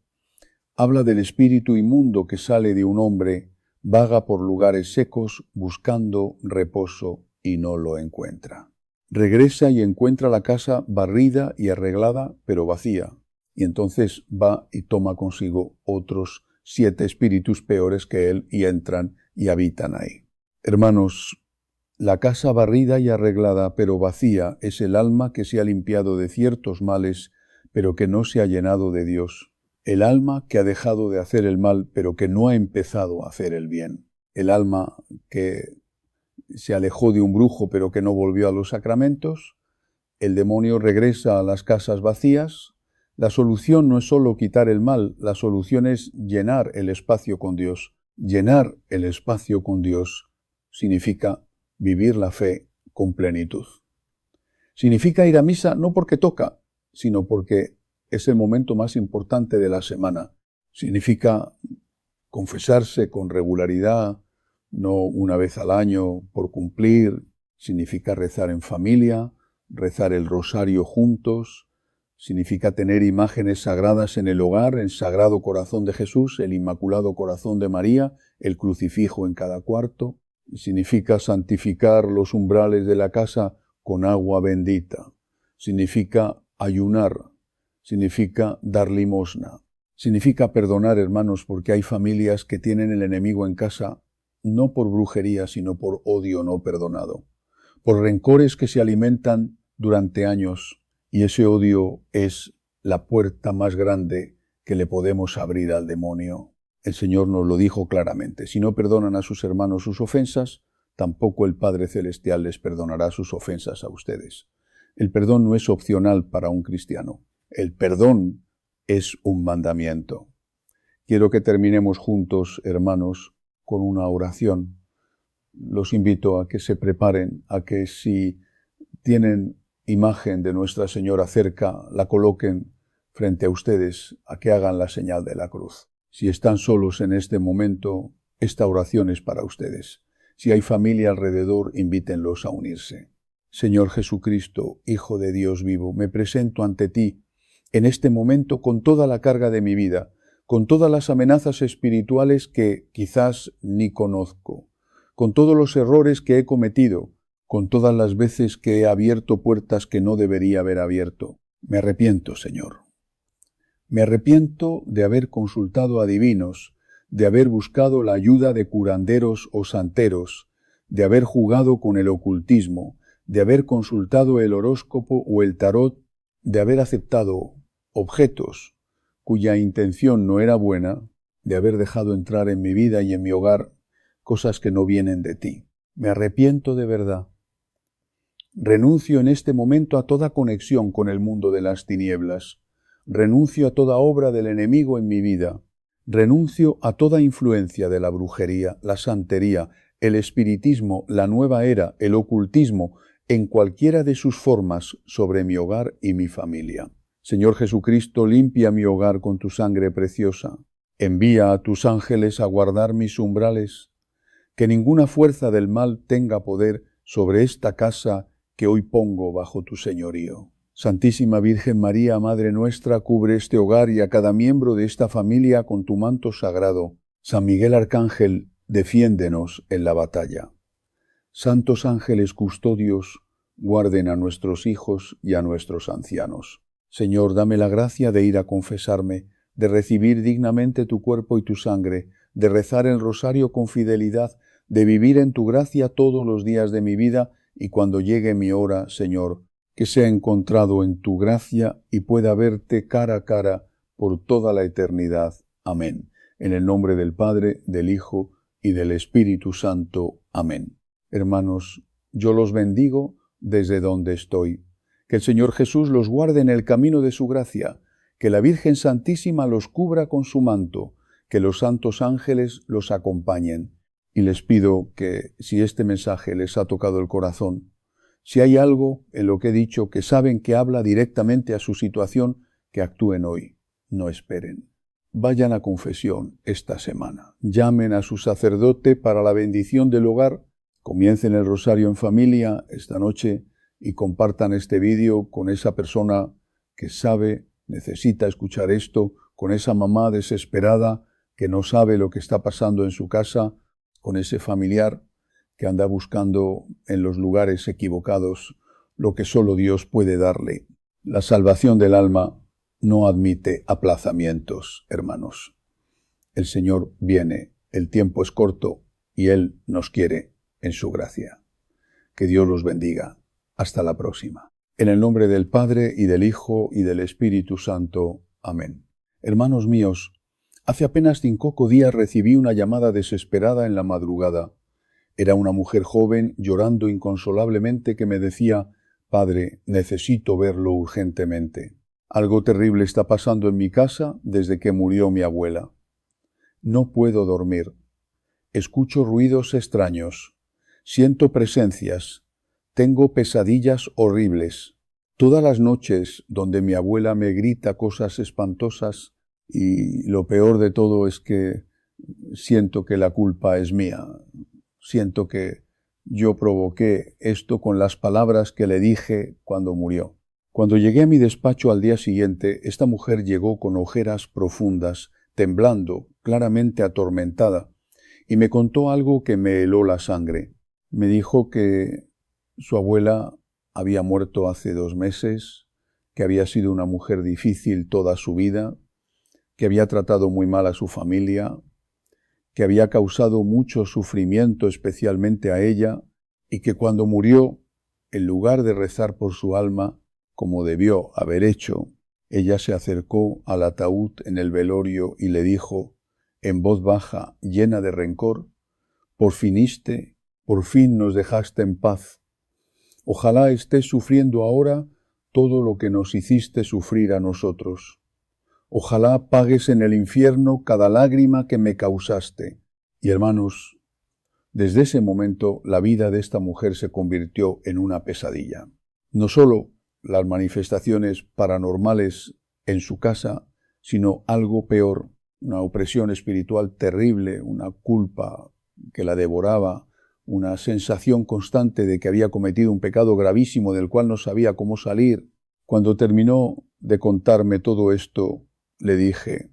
habla del espíritu inmundo que sale de un hombre, vaga por lugares secos buscando reposo y no lo encuentra. Regresa y encuentra la casa barrida y arreglada, pero vacía. Y entonces va y toma consigo otros 7 espíritus peores que él y entran y habitan ahí. Hermanos, la casa barrida y arreglada, pero vacía, es el alma que se ha limpiado de ciertos males, pero que no se ha llenado de Dios. El alma que ha dejado de hacer el mal, pero que no ha empezado a hacer el bien. El alma que se alejó de un brujo, pero que no volvió a los sacramentos. El demonio regresa a las casas vacías. La solución no es solo quitar el mal, la solución es llenar el espacio con Dios. Llenar el espacio con Dios significa vivir la fe con plenitud. Significa ir a misa no porque toca, sino porque es el momento más importante de la semana. Significa confesarse con regularidad, no una vez al año por cumplir. Significa rezar en familia, rezar el rosario juntos. Significa tener imágenes sagradas en el hogar, el Sagrado Corazón de Jesús, el Inmaculado Corazón de María, el crucifijo en cada cuarto. Significa santificar los umbrales de la casa con agua bendita. Significa ayunar. Significa dar limosna. Significa perdonar, hermanos, porque hay familias que tienen el enemigo en casa no por brujería, sino por odio no perdonado, por rencores que se alimentan durante años, y ese odio es la puerta más grande que le podemos abrir al demonio. El Señor nos lo dijo claramente: si no perdonan a sus hermanos sus ofensas, tampoco el Padre Celestial les perdonará sus ofensas a ustedes. El perdón no es opcional para un cristiano. El perdón es un mandamiento. Quiero que terminemos juntos, hermanos, con una oración. Los invito a que se preparen, a que si tienen imagen de Nuestra Señora cerca, la coloquen frente a ustedes, a que hagan la señal de la cruz. Si están solos en este momento, esta oración es para ustedes. Si hay familia alrededor, invítenlos a unirse. Señor Jesucristo, Hijo de Dios vivo, me presento ante ti en este momento con toda la carga de mi vida, con todas las amenazas espirituales que quizás ni conozco, con todos los errores que he cometido, con todas las veces que he abierto puertas que no debería haber abierto. Me arrepiento, Señor. Me arrepiento de haber consultado a adivinos, de haber buscado la ayuda de curanderos o santeros, de haber jugado con el ocultismo, de haber consultado el horóscopo o el tarot, de haber aceptado objetos cuya intención no era buena, de haber dejado entrar en mi vida y en mi hogar cosas que no vienen de ti. Me arrepiento de verdad. Renuncio en este momento a toda conexión con el mundo de las tinieblas. Renuncio a toda obra del enemigo en mi vida. Renuncio a toda influencia de la brujería, la santería, el espiritismo, la nueva era, el ocultismo, en cualquiera de sus formas sobre mi hogar y mi familia. Señor Jesucristo, limpia mi hogar con tu sangre preciosa. Envía a tus ángeles a guardar mis umbrales. Que ninguna fuerza del mal tenga poder sobre esta casa que hoy pongo bajo tu señorío. Santísima Virgen María, Madre nuestra, cubre este hogar y a cada miembro de esta familia con tu manto sagrado. San Miguel Arcángel, defiéndenos en la batalla. Santos ángeles custodios, guarden a nuestros hijos y a nuestros ancianos. Señor, dame la gracia de ir a confesarme, de recibir dignamente tu cuerpo y tu sangre, de rezar el rosario con fidelidad, de vivir en tu gracia todos los días de mi vida, y cuando llegue mi hora, Señor, que sea encontrado en tu gracia y pueda verte cara a cara por toda la eternidad. Amén. En el nombre del Padre, del Hijo y del Espíritu Santo. Amén. Hermanos, yo los bendigo desde donde estoy. Que el Señor Jesús los guarde en el camino de su gracia, que la Virgen Santísima los cubra con su manto, que los santos ángeles los acompañen. Y les pido que, si este mensaje les ha tocado el corazón, si hay algo en lo que he dicho que saben que habla directamente a su situación, que actúen hoy, no esperen. Vayan a confesión esta semana. Llamen a su sacerdote para la bendición del hogar. Comiencen el rosario en familia esta noche y compartan este vídeo con esa persona que sabe necesita escuchar esto, con esa mamá desesperada que no sabe lo que está pasando en su casa, con ese familiar que anda buscando en los lugares equivocados lo que solo Dios puede darle. La salvación del alma no admite aplazamientos, hermanos. El Señor viene, el tiempo es corto y Él nos quiere en su gracia. Que Dios los bendiga. Hasta la próxima. En el nombre del Padre, y del Hijo, y del Espíritu Santo. Amén. Hermanos míos, hace apenas 5 días recibí una llamada desesperada en la madrugada. Era una mujer joven llorando inconsolablemente que me decía: «Padre, necesito verlo urgentemente. Algo terrible está pasando en mi casa desde que murió mi abuela. No puedo dormir. Escucho ruidos extraños. Siento presencias. Tengo pesadillas horribles. Todas las noches donde mi abuela me grita cosas espantosas, y lo peor de todo es que siento que la culpa es mía. Siento que yo provoqué esto con las palabras que le dije cuando murió». Cuando llegué a mi despacho al día siguiente, esta mujer llegó con ojeras profundas, temblando, claramente atormentada, y me contó algo que me heló la sangre. Me dijo que su abuela había muerto hace 2 meses, que había sido una mujer difícil toda su vida, que había tratado muy mal a su familia, que había causado mucho sufrimiento especialmente a ella, y que cuando murió, en lugar de rezar por su alma, como debió haber hecho, ella se acercó al ataúd en el velorio y le dijo, en voz baja, llena de rencor: «Por fin nos dejaste en paz. Ojalá estés sufriendo ahora todo lo que nos hiciste sufrir a nosotros. Ojalá pagues en el infierno cada lágrima que me causaste». Y hermanos, desde ese momento la vida de esta mujer se convirtió en una pesadilla. No solo las manifestaciones paranormales en su casa, sino algo peor, una opresión espiritual terrible, una culpa que la devoraba, una sensación constante de que había cometido un pecado gravísimo del cual no sabía cómo salir. Cuando terminó de contarme todo esto, le dije: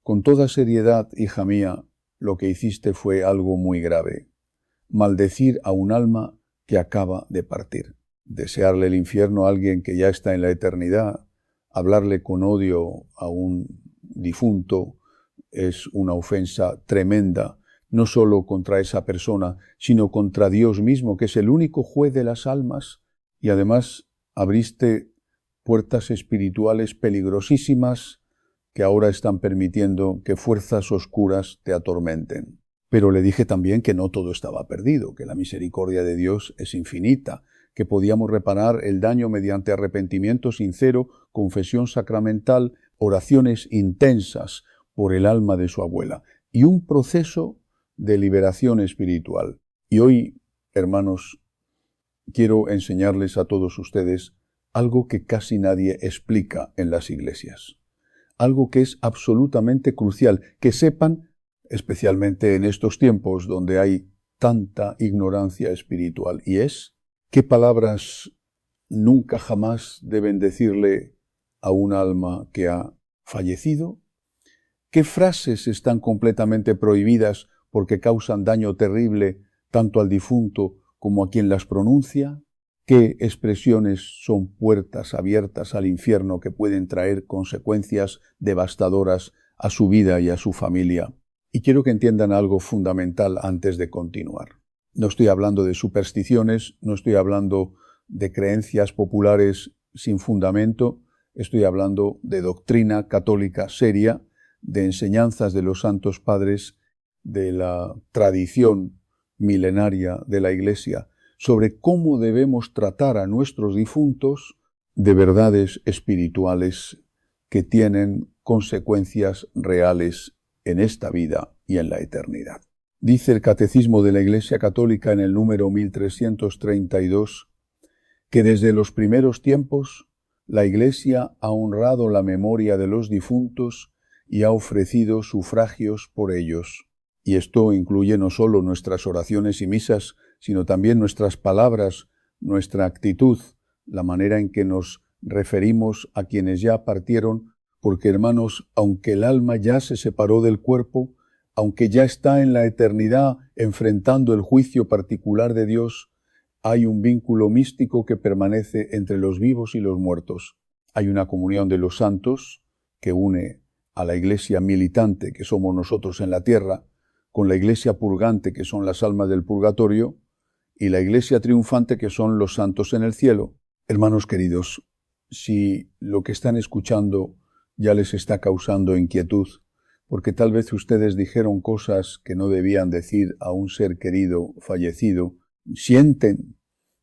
«Con toda seriedad, hija mía, lo que hiciste fue algo muy grave. Maldecir a un alma que acaba de partir. Desearle el infierno a alguien que ya está en la eternidad, hablarle con odio a un difunto, es una ofensa tremenda, no solo contra esa persona, sino contra Dios mismo, que es el único juez de las almas, y además abriste puertas espirituales peligrosísimas que ahora están permitiendo que fuerzas oscuras te atormenten». Pero le dije también que no todo estaba perdido, que la misericordia de Dios es infinita, que podíamos reparar el daño mediante arrepentimiento sincero, confesión sacramental, oraciones intensas por el alma de su abuela y un proceso de liberación espiritual. Y hoy, hermanos, quiero enseñarles a todos ustedes algo que casi nadie explica en las iglesias. Algo que es absolutamente crucial, que sepan, especialmente en estos tiempos donde hay tanta ignorancia espiritual, y es: ¿qué palabras nunca jamás deben decirle a un alma que ha fallecido? ¿Qué frases están completamente prohibidas porque causan daño terrible tanto al difunto como a quien las pronuncia? ¿Qué expresiones son puertas abiertas al infierno que pueden traer consecuencias devastadoras a su vida y a su familia? Y quiero que entiendan algo fundamental antes de continuar. No estoy hablando de supersticiones, no estoy hablando de creencias populares sin fundamento, estoy hablando de doctrina católica seria, de enseñanzas de los santos padres, de la tradición milenaria de la Iglesia, sobre cómo debemos tratar a nuestros difuntos, de verdades espirituales que tienen consecuencias reales en esta vida y en la eternidad. Dice el Catecismo de la Iglesia Católica en el número 1332 que desde los primeros tiempos la Iglesia ha honrado la memoria de los difuntos y ha ofrecido sufragios por ellos. Y esto incluye no solo nuestras oraciones y misas, sino también nuestras palabras, nuestra actitud, la manera en que nos referimos a quienes ya partieron, porque hermanos, aunque el alma ya se separó del cuerpo, aunque ya está en la eternidad enfrentando el juicio particular de Dios, hay un vínculo místico que permanece entre los vivos y los muertos. Hay una comunión de los santos que une a la iglesia militante, que somos nosotros en la tierra, con la iglesia purgante, que son las almas del purgatorio, y la iglesia triunfante, que son los santos en el cielo. Hermanos queridos, si lo que están escuchando ya les está causando inquietud, porque tal vez ustedes dijeron cosas que no debían decir a un ser querido fallecido, sienten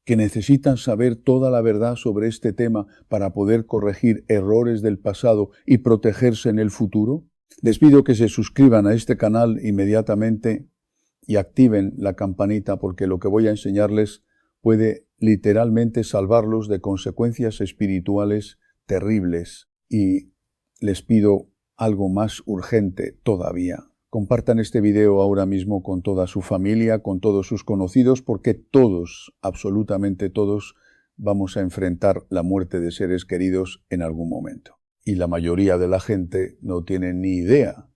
que necesitan saber toda la verdad sobre este tema para poder corregir errores del pasado y protegerse en el futuro, les pido que se suscriban a este canal inmediatamente y activen la campanita, porque lo que voy a enseñarles puede literalmente salvarlos de consecuencias espirituales terribles. Y les pido algo más urgente todavía. Compartan este video ahora mismo con toda su familia, con todos sus conocidos, porque todos, absolutamente todos, vamos a enfrentar la muerte de seres queridos en algún momento. Y la mayoría de la gente no tiene ni idea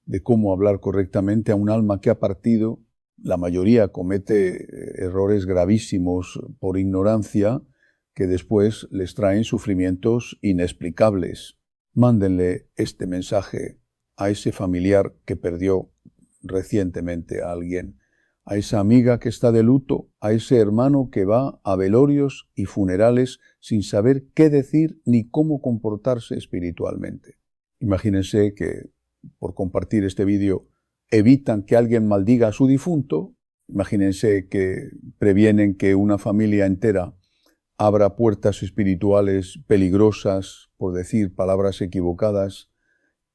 de cómo hablar correctamente a un alma que ha partido. La mayoría comete errores gravísimos por ignorancia que después les traen sufrimientos inexplicables. Mándenle este mensaje a ese familiar que perdió recientemente a alguien, a esa amiga que está de luto, a ese hermano que va a velorios y funerales sin saber qué decir ni cómo comportarse espiritualmente. Imagínense que por compartir este vídeo evitan que alguien maldiga a su difunto. Imagínense que previenen que una familia entera abra puertas espirituales peligrosas por decir palabras equivocadas.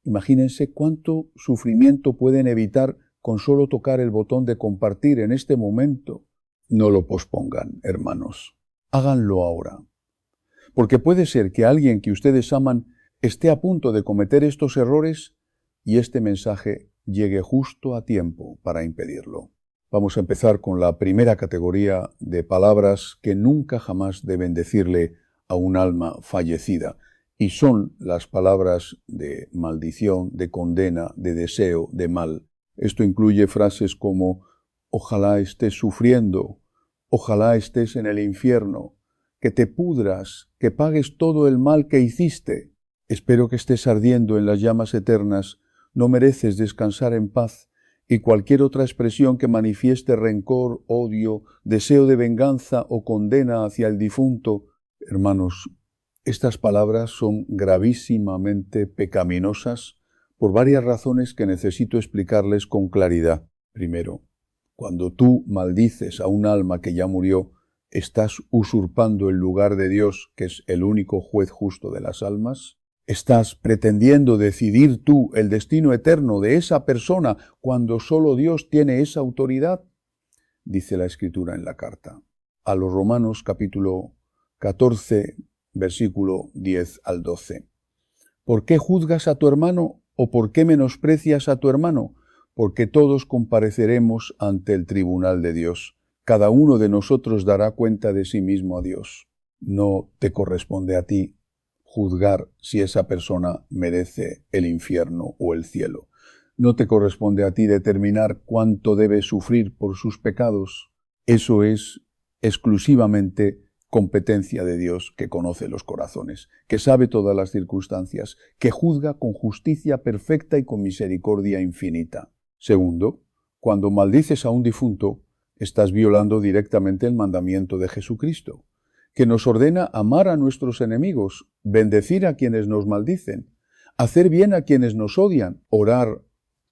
Imagínense cuánto sufrimiento pueden evitar con solo tocar el botón de compartir en este momento. No lo pospongan, hermanos. Háganlo ahora. Porque puede ser que alguien que ustedes aman esté a punto de cometer estos errores y este mensaje llegue justo a tiempo para impedirlo. Vamos a empezar con la primera categoría de palabras que nunca jamás deben decirle a un alma fallecida. Y son las palabras de maldición, de condena, de deseo, de mal. Esto incluye frases como ojalá estés sufriendo, ojalá estés en el infierno, que te pudras, que pagues todo el mal que hiciste. Espero que estés ardiendo en las llamas eternas, no mereces descansar en paz, y cualquier otra expresión que manifieste rencor, odio, deseo de venganza o condena hacia el difunto. Hermanos, estas palabras son gravísimamente pecaminosas por varias razones que necesito explicarles con claridad. Primero, cuando tú maldices a un alma que ya murió, estás usurpando el lugar de Dios, que es el único juez justo de las almas. Estás pretendiendo decidir tú el destino eterno de esa persona cuando solo Dios tiene esa autoridad, dice la Escritura en la carta. A los Romanos capítulo 14, versículo 10 al 12. ¿Por qué juzgas a tu hermano o por qué menosprecias a tu hermano? Porque todos compareceremos ante el tribunal de Dios. Cada uno de nosotros dará cuenta de sí mismo a Dios. No te corresponde a ti juzgar si esa persona merece el infierno o el cielo. No te corresponde a ti determinar cuánto debe sufrir por sus pecados. Eso es exclusivamente competencia de Dios, que conoce los corazones, que sabe todas las circunstancias, que juzga con justicia perfecta y con misericordia infinita. Segundo, cuando maldices a un difunto, estás violando directamente el mandamiento de Jesucristo, que nos ordena amar a nuestros enemigos, bendecir a quienes nos maldicen, hacer bien a quienes nos odian, orar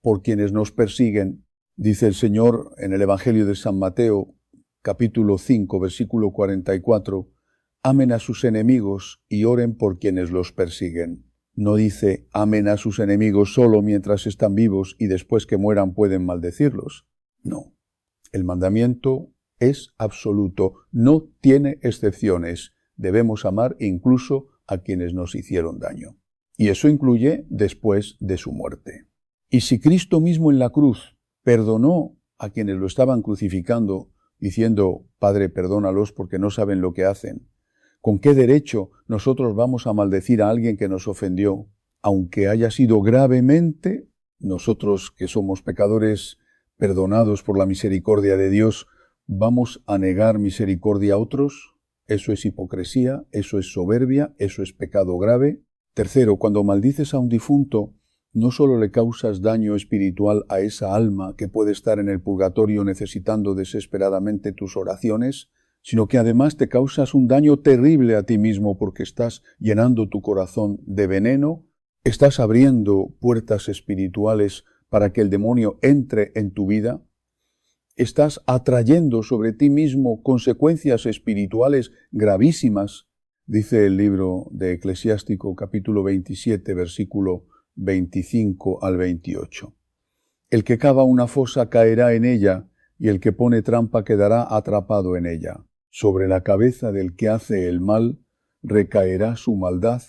por quienes nos persiguen. Dice el Señor en el Evangelio de San Mateo, capítulo 5, versículo 44, amen a sus enemigos y oren por quienes los persiguen. No dice amen a sus enemigos solo mientras están vivos y después que mueran pueden maldecirlos. No, el mandamiento es absoluto, no tiene excepciones. Debemos amar incluso a quienes nos hicieron daño. Y eso incluye después de su muerte. Y si Cristo mismo en la cruz perdonó a quienes lo estaban crucificando, diciendo, Padre, perdónalos porque no saben lo que hacen, ¿Con qué derecho nosotros vamos a maldecir a alguien que nos ofendió? Aunque haya sido gravemente, nosotros que somos pecadores perdonados por la misericordia de Dios, ¿vamos a negar misericordia a otros? Eso es hipocresía, eso es soberbia, eso es pecado grave. Tercero, cuando maldices a un difunto, no solo le causas daño espiritual a esa alma que puede estar en el purgatorio necesitando desesperadamente tus oraciones, sino que además te causas un daño terrible a ti mismo porque estás llenando tu corazón de veneno, estás abriendo puertas espirituales para que el demonio entre en tu vida, estás atrayendo sobre ti mismo consecuencias espirituales gravísimas, dice el libro de Eclesiástico capítulo 27, versículo 25 al 28. El que cava una fosa caerá en ella, y el que pone trampa quedará atrapado en ella. Sobre la cabeza del que hace el mal recaerá su maldad,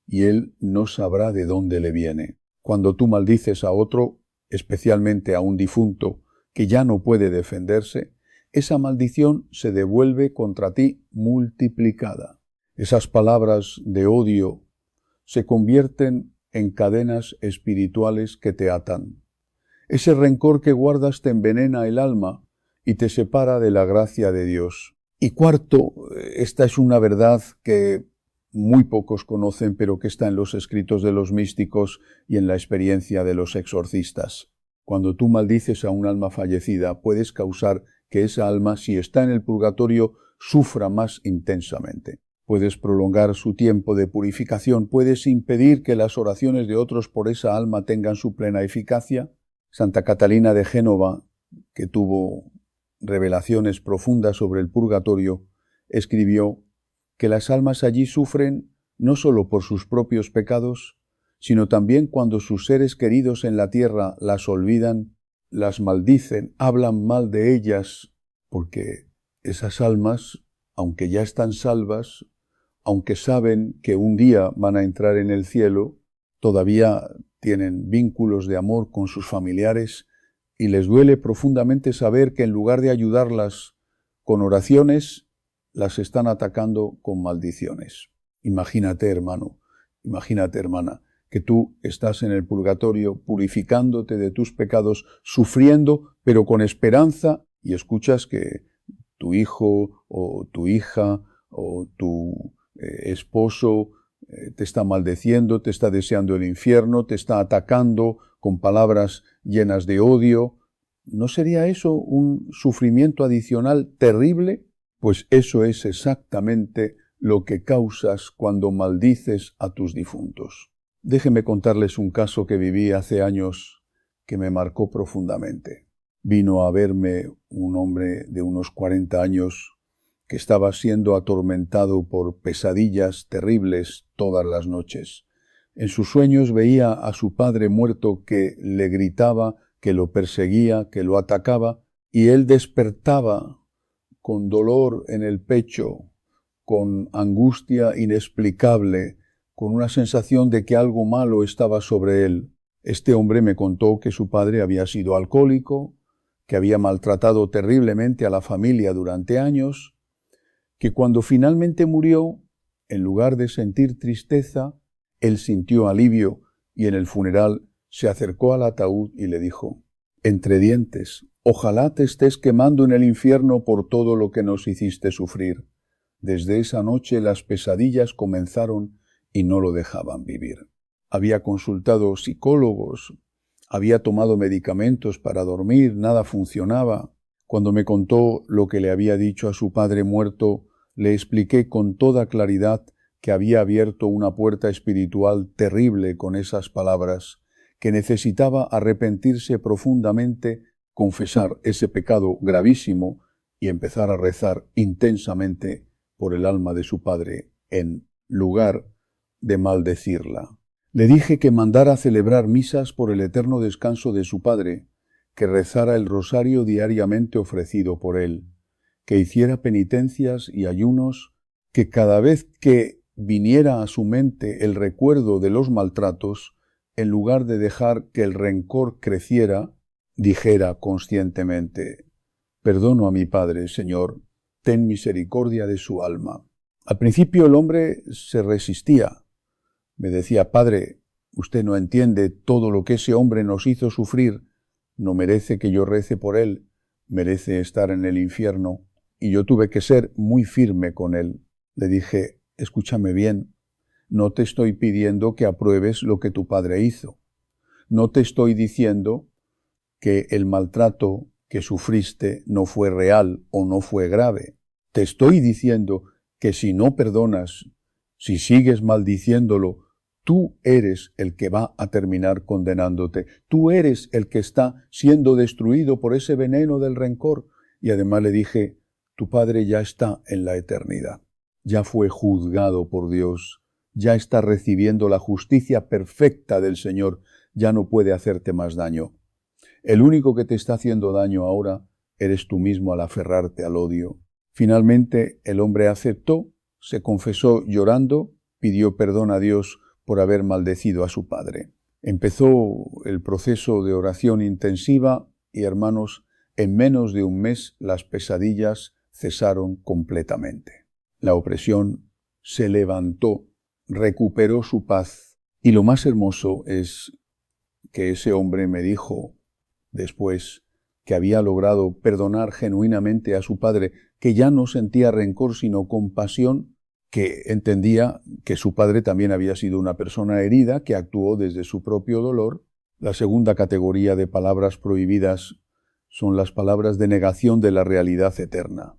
y él no sabrá de dónde le viene. Cuando tú maldices a otro, especialmente a un difunto que ya no puede defenderse, esa maldición se devuelve contra ti multiplicada. Esas palabras de odio se convierten en cadenas espirituales que te atan. Ese rencor que guardas te envenena el alma y te separa de la gracia de Dios. Y cuarto, esta es una verdad que muy pocos conocen, pero que está en los escritos de los místicos y en la experiencia de los exorcistas. Cuando tú maldices a un alma fallecida, puedes causar que esa alma, si está en el purgatorio, sufra más intensamente. Puedes prolongar su tiempo de purificación, puedes impedir que las oraciones de otros por esa alma tengan su plena eficacia. Santa Catalina de Génova, que tuvo revelaciones profundas sobre el purgatorio, escribió que las almas allí sufren no solo por sus propios pecados, sino también cuando sus seres queridos en la tierra las olvidan, las maldicen, hablan mal de ellas, porque esas almas, aunque ya están salvas, aunque saben que un día van a entrar en el cielo, todavía tienen vínculos de amor con sus familiares y les duele profundamente saber que en lugar de ayudarlas con oraciones, las están atacando con maldiciones. Imagínate, hermano, imagínate, hermana, que tú estás en el purgatorio purificándote de tus pecados, sufriendo, pero con esperanza, y escuchas que tu hijo o tu hija o tu esposo te está maldeciendo, te está deseando el infierno, te está atacando con palabras llenas de odio. ¿No sería eso un sufrimiento adicional terrible? Pues eso es exactamente lo que causas cuando maldices a tus difuntos. Déjenme contarles un caso que viví hace años que me marcó profundamente. Vino a verme un hombre de unos 40 años que estaba siendo atormentado por pesadillas terribles todas las noches. En sus sueños veía a su padre muerto que le gritaba, que lo perseguía, que lo atacaba, y él despertaba con dolor en el pecho, con angustia inexplicable, con una sensación de que algo malo estaba sobre él. Este hombre me contó que su padre había sido alcohólico, que había maltratado terriblemente a la familia durante años, que cuando finalmente murió, en lugar de sentir tristeza, él sintió alivio y en el funeral se acercó al ataúd y le dijo: entre dientes, ojalá te estés quemando en el infierno por todo lo que nos hiciste sufrir. Desde esa noche las pesadillas comenzaron y no lo dejaban vivir. Había consultado psicólogos, había tomado medicamentos para dormir, nada funcionaba. Cuando me contó lo que le había dicho a su padre muerto, le expliqué con toda claridad que había abierto una puerta espiritual terrible con esas palabras, que necesitaba arrepentirse profundamente, confesar ese pecado gravísimo y empezar a rezar intensamente por el alma de su padre en lugar de maldecirla. Le dije que mandara celebrar misas por el eterno descanso de su padre, que rezara el rosario diariamente ofrecido por él, que hiciera penitencias y ayunos, que cada vez que viniera a su mente el recuerdo de los maltratos, en lugar de dejar que el rencor creciera, dijera conscientemente: perdono a mi padre, Señor, ten misericordia de su alma. Al principio el hombre se resistía. Me decía: Padre, usted no entiende todo lo que ese hombre nos hizo sufrir. No merece que yo rece por él, merece estar en el infierno. Y yo tuve que ser muy firme con él. Le dije: escúchame bien, no te estoy pidiendo que apruebes lo que tu padre hizo. No te estoy diciendo que el maltrato que sufriste no fue real o no fue grave. Te estoy diciendo que si no perdonas, si sigues maldiciéndolo, tú eres el que va a terminar condenándote. Tú eres el que está siendo destruido por ese veneno del rencor. Y además le dije: tu padre ya está en la eternidad. Ya fue juzgado por Dios. Ya está recibiendo la justicia perfecta del Señor. Ya no puede hacerte más daño. El único que te está haciendo daño ahora eres tú mismo al aferrarte al odio. Finalmente el hombre aceptó, se confesó llorando, pidió perdón a Dios por haber maldecido a su padre. Empezó el proceso de oración intensiva y, hermanos, en menos de un mes las pesadillas cesaron completamente. La opresión se levantó, recuperó su paz. Y lo más hermoso es que ese hombre me dijo después que había logrado perdonar genuinamente a su padre, que ya no sentía rencor sino compasión, que entendía que su padre también había sido una persona herida, que actuó desde su propio dolor. La segunda categoría de palabras prohibidas son las palabras de negación de la realidad eterna.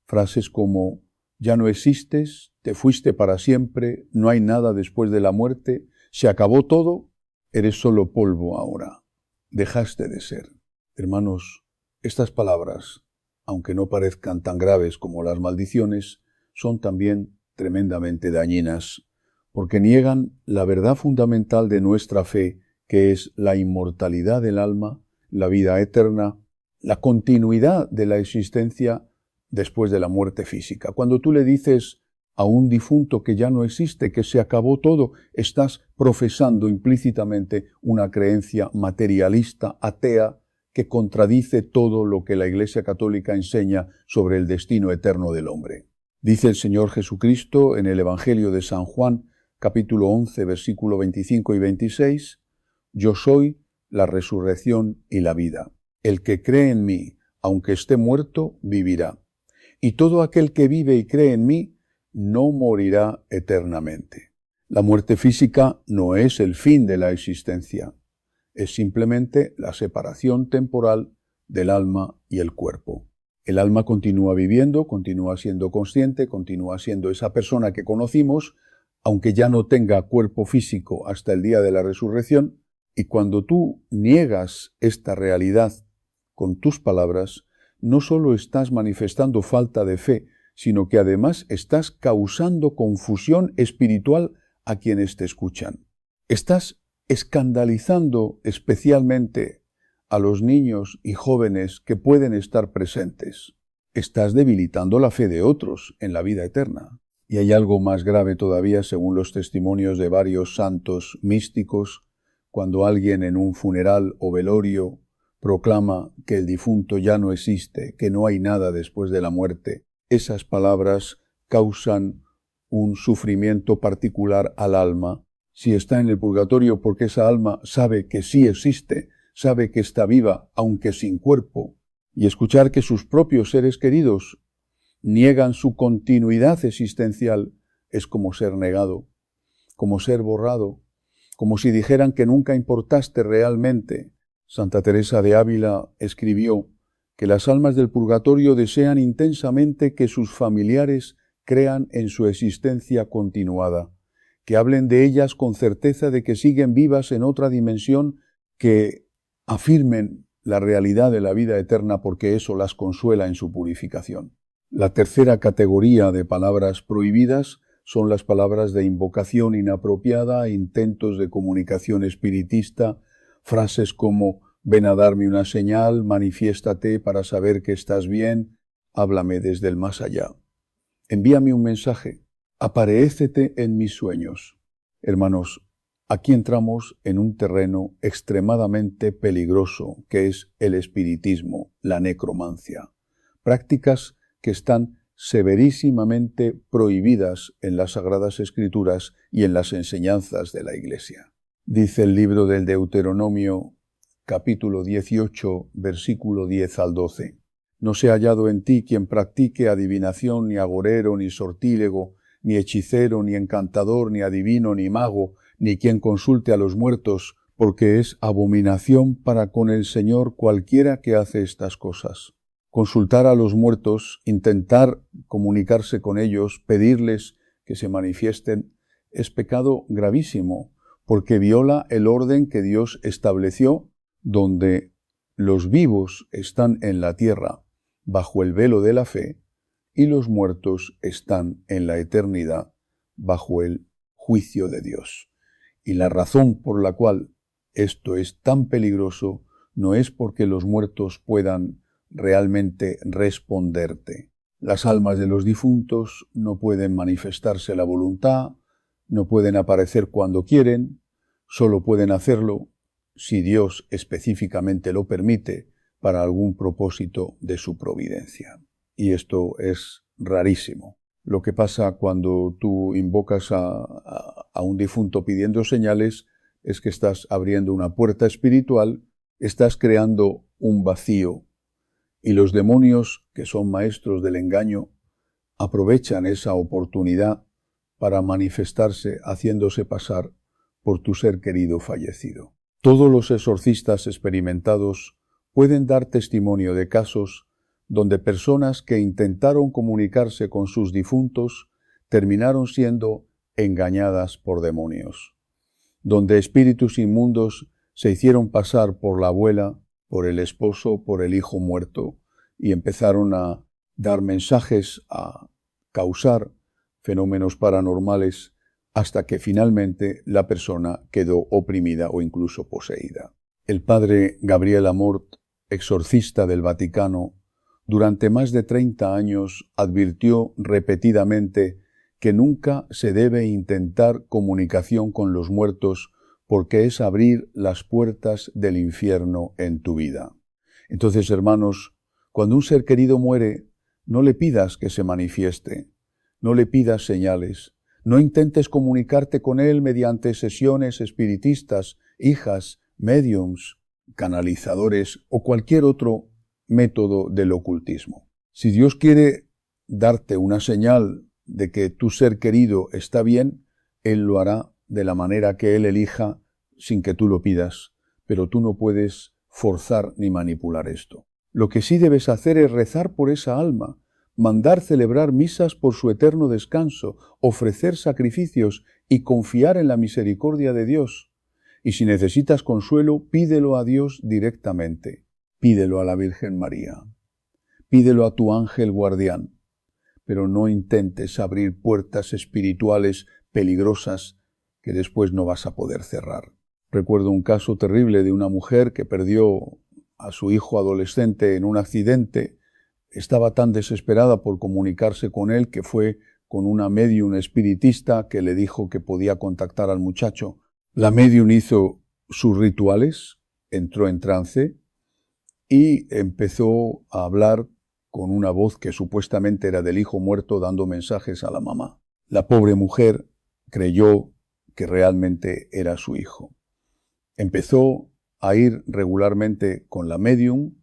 Frases como: ya no existes, te fuiste para siempre, no hay nada después de la muerte, se acabó todo, eres solo polvo ahora. Dejaste de ser. Hermanos, estas palabras, aunque no parezcan tan graves como las maldiciones, son también tremendamente dañinas, porque niegan la verdad fundamental de nuestra fe, que es la inmortalidad del alma, la vida eterna, la continuidad de la existencia después de la muerte física. Cuando tú le dices a un difunto que ya no existe, que se acabó todo, estás profesando implícitamente una creencia materialista, atea, que contradice todo lo que la Iglesia Católica enseña sobre el destino eterno del hombre. Dice el Señor Jesucristo en el Evangelio de San Juan, capítulo 11, versículo 25 y 26, yo soy la resurrección y la vida. El que cree en mí, aunque esté muerto, vivirá. Y todo aquel que vive y cree en mí, no morirá eternamente. La muerte física no es el fin de la existencia, es simplemente la separación temporal del alma y el cuerpo. El alma continúa viviendo, continúa siendo consciente, continúa siendo esa persona que conocimos, aunque ya no tenga cuerpo físico hasta el día de la resurrección, y cuando tú niegas esta realidad con tus palabras, no solo estás manifestando falta de fe, sino que además estás causando confusión espiritual a quienes te escuchan. Estás escandalizando especialmente a los niños y jóvenes que pueden estar presentes. Estás debilitando la fe de otros en la vida eterna. Y hay algo más grave todavía, según los testimonios de varios santos místicos, cuando alguien en un funeral o velorio proclama que el difunto ya no existe, que no hay nada después de la muerte. Esas palabras causan un sufrimiento particular al alma. Si está en el purgatorio, porque esa alma sabe que sí existe, sabe que está viva, aunque sin cuerpo, y escuchar que sus propios seres queridos niegan su continuidad existencial es como ser negado, como ser borrado, como si dijeran que nunca importaste realmente. Santa Teresa de Ávila escribió que las almas del purgatorio desean intensamente que sus familiares crean en su existencia continuada, que hablen de ellas con certeza de que siguen vivas en otra dimensión, que afirmen la realidad de la vida eterna porque eso las consuela en su purificación. La tercera categoría de palabras prohibidas son las palabras de invocación inapropiada, intentos de comunicación espiritista, frases como ven a darme una señal, manifiéstate para saber que estás bien, háblame desde el más allá. Envíame un mensaje, aparécete en mis sueños. Hermanos, aquí entramos en un terreno extremadamente peligroso, que es el espiritismo, la necromancia. Prácticas que están severísimamente prohibidas en las Sagradas Escrituras y en las enseñanzas de la Iglesia. Dice el libro del Deuteronomio, capítulo 18, versículo 10 al 12. No se ha hallado en ti quien practique adivinación, ni agorero, ni sortílego, ni hechicero, ni encantador, ni adivino, ni mago, ni quien consulte a los muertos, porque es abominación para con el Señor cualquiera que hace estas cosas. Consultar a los muertos, intentar comunicarse con ellos, pedirles que se manifiesten, es pecado gravísimo, porque viola el orden que Dios estableció, donde los vivos están en la tierra, bajo el velo de la fe, y los muertos están en la eternidad, bajo el juicio de Dios. Y la razón por la cual esto es tan peligroso no es porque los muertos puedan realmente responderte. Las almas de los difuntos no pueden manifestarse la voluntad, no pueden aparecer cuando quieren, solo pueden hacerlo si Dios específicamente lo permite para algún propósito de su providencia. Y esto es rarísimo. Lo que pasa cuando tú invocas a un difunto pidiendo señales es que estás abriendo una puerta espiritual, estás creando un vacío. Y los demonios, que son maestros del engaño, aprovechan esa oportunidad para manifestarse haciéndose pasar por tu ser querido fallecido. Todos los exorcistas experimentados pueden dar testimonio de casos donde personas que intentaron comunicarse con sus difuntos terminaron siendo engañadas por demonios, donde espíritus inmundos se hicieron pasar por la abuela, por el esposo, por el hijo muerto, y empezaron a dar mensajes, a causar fenómenos paranormales, hasta que finalmente la persona quedó oprimida o incluso poseída. El padre Gabriel Amort, exorcista del Vaticano, durante más de 30 años advirtió repetidamente que nunca se debe intentar comunicación con los muertos porque es abrir las puertas del infierno en tu vida. Entonces, hermanos, cuando un ser querido muere, no le pidas que se manifieste, no le pidas señales, no intentes comunicarte con él mediante sesiones espiritistas, hijas, médiums, canalizadores o cualquier otro método del ocultismo. Si Dios quiere darte una señal de que tu ser querido está bien, Él lo hará de la manera que Él elija sin que tú lo pidas, pero tú no puedes forzar ni manipular esto. Lo que sí debes hacer es rezar por esa alma, mandar celebrar misas por su eterno descanso, ofrecer sacrificios y confiar en la misericordia de Dios. Y si necesitas consuelo, pídelo a Dios directamente. Pídelo a la Virgen María. Pídelo a tu ángel guardián. Pero no intentes abrir puertas espirituales peligrosas que después no vas a poder cerrar. Recuerdo un caso terrible de una mujer que perdió a su hijo adolescente en un accidente. Estaba tan desesperada por comunicarse con él que fue con una médium espiritista que le dijo que podía contactar al muchacho. La médium hizo sus rituales, entró en trance y empezó a hablar con una voz que supuestamente era del hijo muerto dando mensajes a la mamá. La pobre mujer creyó que realmente era su hijo. Empezó a ir regularmente con la médium,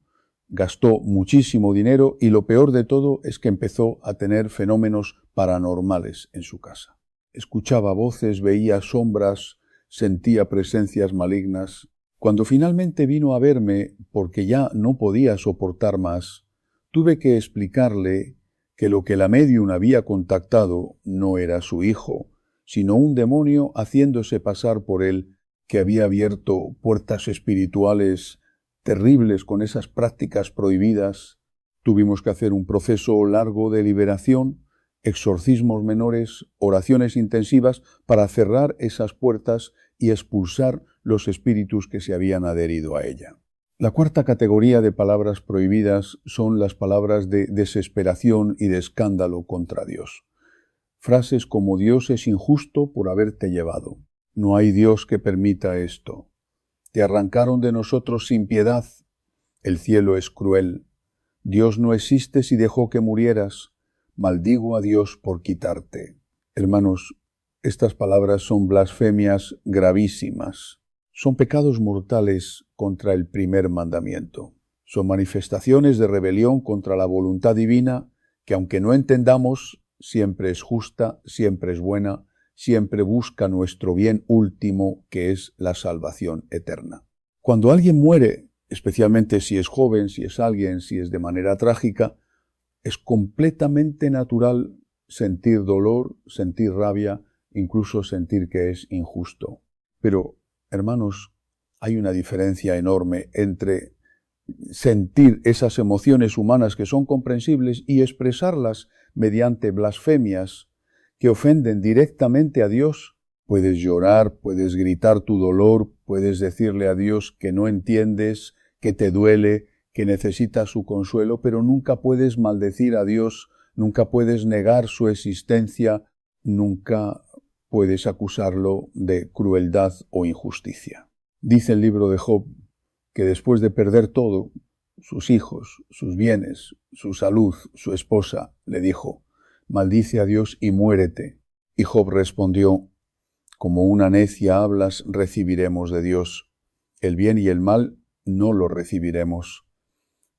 gastó muchísimo dinero y lo peor de todo es que empezó a tener fenómenos paranormales en su casa. Escuchaba voces, veía sombras, sentía presencias malignas. Cuando finalmente vino a verme, porque ya no podía soportar más, tuve que explicarle que lo que la médium había contactado no era su hijo, sino un demonio haciéndose pasar por él, que había abierto puertas espirituales terribles con esas prácticas prohibidas. Tuvimos que hacer un proceso largo de liberación, exorcismos menores, oraciones intensivas para cerrar esas puertas y expulsar los espíritus que se habían adherido a ella. La cuarta categoría de palabras prohibidas son las palabras de desesperación y de escándalo contra Dios. Frases como Dios es injusto por haberte llevado. No hay Dios que permita esto. Te arrancaron de nosotros sin piedad. El cielo es cruel. Dios no existe si dejó que murieras. maldigo a Dios por quitarte. Hermanos, estas palabras son blasfemias gravísimas. Son pecados mortales contra el primer mandamiento. Son manifestaciones de rebelión contra la voluntad divina que, aunque no entendamos, siempre es justa, siempre es buena, siempre busca nuestro bien último, que es la salvación eterna. Cuando alguien muere, especialmente si es joven, si es de manera trágica, es completamente natural sentir dolor, sentir rabia, incluso sentir que es injusto. Pero, hermanos, hay una diferencia enorme entre sentir esas emociones humanas que son comprensibles y expresarlas mediante blasfemias que ofenden directamente a Dios. Puedes llorar, puedes gritar tu dolor, puedes decirle a Dios que no entiendes, que te duele, que necesitas su consuelo, pero nunca puedes maldecir a Dios, nunca puedes negar su existencia, nunca puedes acusarlo de crueldad o injusticia. Dice el libro de Job que después de perder todo, sus hijos, sus bienes, su salud, su esposa, le dijo: maldice a Dios y muérete. Y Job respondió: como una necia hablas, recibiremos de Dios. El bien y el mal no lo recibiremos.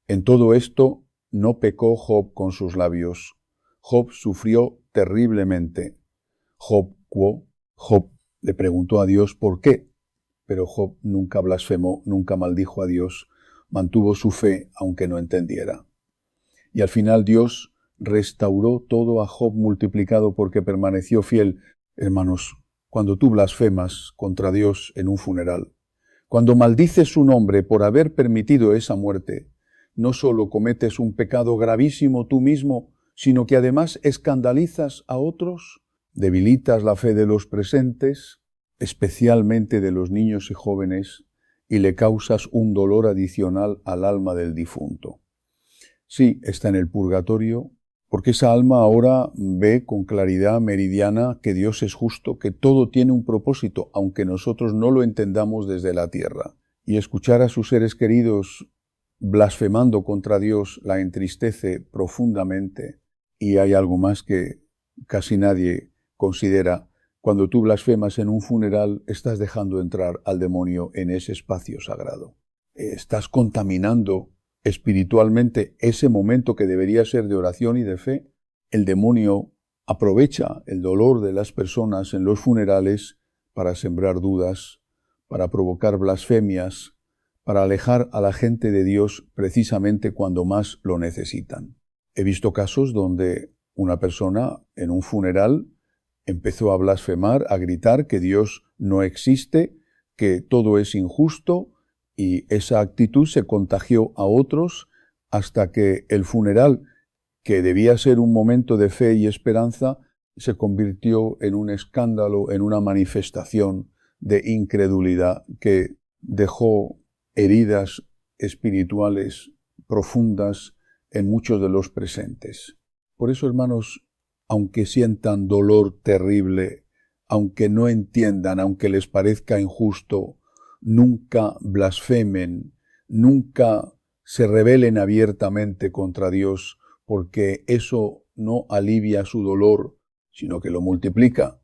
En todo esto no pecó Job con sus labios. Job sufrió terriblemente. Job le preguntó a Dios por qué, pero Job nunca blasfemó, nunca maldijo a Dios, mantuvo su fe aunque no entendiera. Y al final Dios restauró todo a Job multiplicado porque permaneció fiel. Hermanos, cuando tú blasfemas contra Dios en un funeral, cuando maldices su nombre por haber permitido esa muerte, no solo cometes un pecado gravísimo tú mismo, sino que además escandalizas a otros, debilitas la fe de los presentes, especialmente de los niños y jóvenes, y le causas un dolor adicional al alma del difunto. Sí, está en el purgatorio, porque esa alma ahora ve con claridad meridiana que Dios es justo, que todo tiene un propósito, aunque nosotros no lo entendamos desde la tierra. Y escuchar a sus seres queridos blasfemando contra Dios la entristece profundamente. Y hay algo más que casi nadie considera. Cuando tú blasfemas en un funeral, estás dejando entrar al demonio en ese espacio sagrado. Estás contaminando espiritualmente ese momento que debería ser de oración y de fe. El demonio aprovecha el dolor de las personas en los funerales para sembrar dudas, para provocar blasfemias, para alejar a la gente de Dios precisamente cuando más lo necesitan. He visto casos donde una persona en un funeral empezó a blasfemar, a gritar que Dios no existe, que todo es injusto, y esa actitud se contagió a otros hasta que el funeral, que debía ser un momento de fe y esperanza, se convirtió en un escándalo, en una manifestación de incredulidad que dejó heridas espirituales profundas en muchos de los presentes. Por eso, hermanos, aunque sientan dolor terrible, aunque no entiendan, aunque les parezca injusto, nunca blasfemen, nunca se rebelen abiertamente contra Dios, porque eso no alivia su dolor, sino que lo multiplica.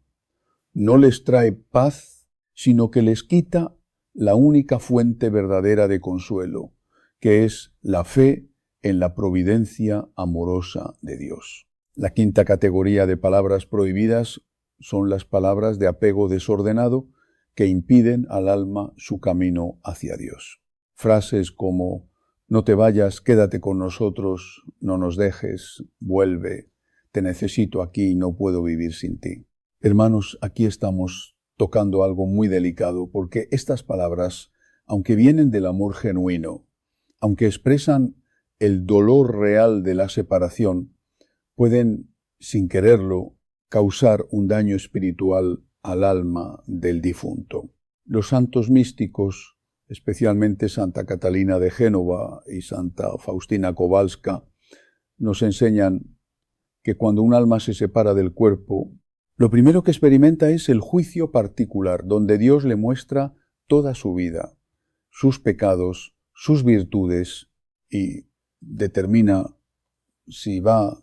No les trae paz, sino que les quita la única fuente verdadera de consuelo, que es la fe en la providencia amorosa de Dios. La quinta categoría de palabras prohibidas son las palabras de apego desordenado que impiden al alma su camino hacia Dios. Frases como: no te vayas, quédate con nosotros, no nos dejes, vuelve, te necesito aquí, no puedo vivir sin ti. Hermanos, aquí estamos tocando algo muy delicado, porque estas palabras, aunque vienen del amor genuino, aunque expresan el dolor real de la separación, pueden, sin quererlo, causar un daño espiritual al alma del difunto. Los santos místicos, especialmente Santa Catalina de Génova y Santa Faustina Kowalska, nos enseñan que cuando un alma se separa del cuerpo, lo primero que experimenta es el juicio particular, donde Dios le muestra toda su vida, sus pecados, sus virtudes, y determina si va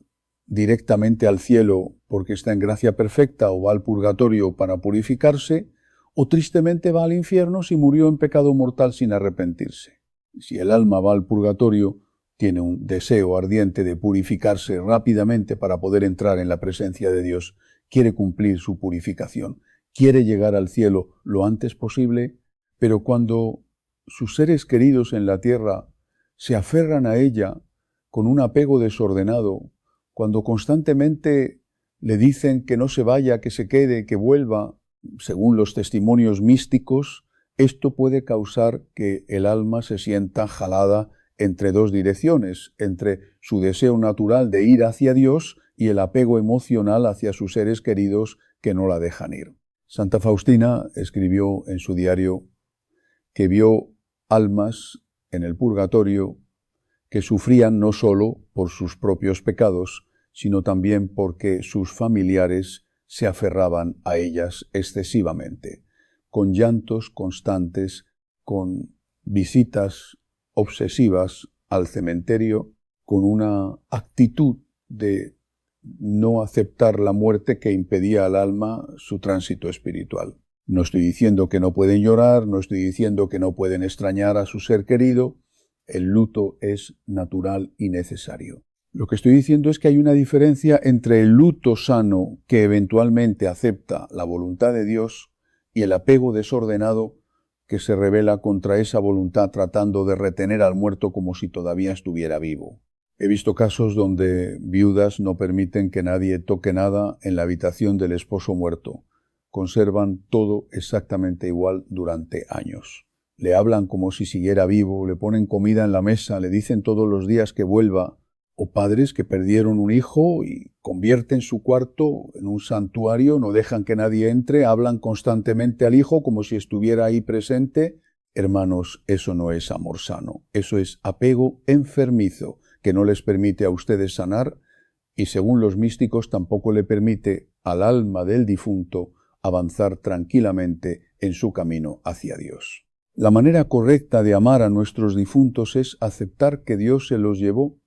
directamente al cielo porque está en gracia perfecta o va al purgatorio para purificarse, o tristemente va al infierno si murió en pecado mortal sin arrepentirse. Si el alma va al purgatorio, tiene un deseo ardiente de purificarse rápidamente para poder entrar en la presencia de Dios, quiere cumplir su purificación, quiere llegar al cielo lo antes posible, pero cuando sus seres queridos en la tierra se aferran a ella con un apego desordenado, cuando constantemente le dicen que no se vaya, que se quede, que vuelva, según los testimonios místicos, esto puede causar que el alma se sienta jalada entre dos direcciones, entre su deseo natural de ir hacia Dios y el apego emocional hacia sus seres queridos que no la dejan ir. Santa Faustina escribió en su diario que vio almas en el purgatorio que sufrían no solo por sus propios pecados, sino también porque sus familiares se aferraban a ellas excesivamente, con llantos constantes, con visitas obsesivas al cementerio, con una actitud de no aceptar la muerte que impedía al alma su tránsito espiritual. No estoy diciendo que no pueden llorar, no estoy diciendo que no pueden extrañar a su ser querido. El luto es natural y necesario. Lo que estoy diciendo es que hay una diferencia entre el luto sano que eventualmente acepta la voluntad de Dios y el apego desordenado que se rebela contra esa voluntad tratando de retener al muerto como si todavía estuviera vivo. He visto casos donde viudas no permiten que nadie toque nada en la habitación del esposo muerto. Conservan todo exactamente igual durante años. Le hablan como si siguiera vivo, le ponen comida en la mesa, le dicen todos los días que vuelva. O padres que perdieron un hijo y convierten su cuarto en un santuario, no dejan que nadie entre, hablan constantemente al hijo como si estuviera ahí presente. Hermanos, eso no es amor sano, eso es apego enfermizo que no les permite a ustedes sanar y, según los místicos, tampoco le permite al alma del difunto avanzar tranquilamente en su camino hacia Dios. La manera correcta de amar a nuestros difuntos es aceptar que Dios se los llevó,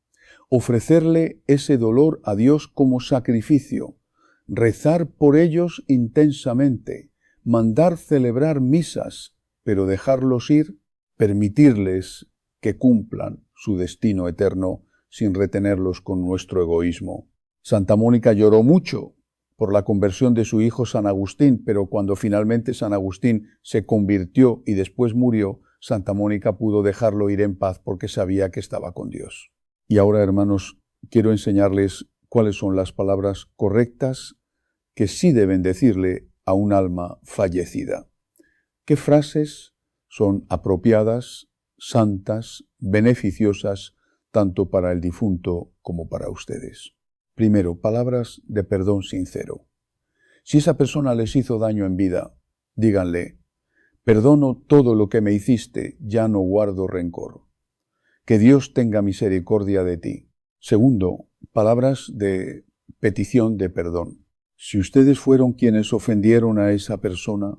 ofrecerle ese dolor a Dios como sacrificio, rezar por ellos intensamente, mandar celebrar misas, pero dejarlos ir, permitirles que cumplan su destino eterno sin retenerlos con nuestro egoísmo. Santa Mónica lloró mucho por la conversión de su hijo San Agustín, pero cuando finalmente San Agustín se convirtió y después murió, Santa Mónica pudo dejarlo ir en paz porque sabía que estaba con Dios. Y ahora, hermanos, quiero enseñarles cuáles son las palabras correctas que sí deben decirle a un alma fallecida. ¿Qué frases son apropiadas, santas, beneficiosas, tanto para el difunto como para ustedes? Primero, palabras de perdón sincero. Si esa persona les hizo daño en vida, díganle: perdono todo lo que me hiciste, ya no guardo rencor. Que Dios tenga misericordia de ti. Segundo, palabras de petición de perdón. Si ustedes fueron quienes ofendieron a esa persona,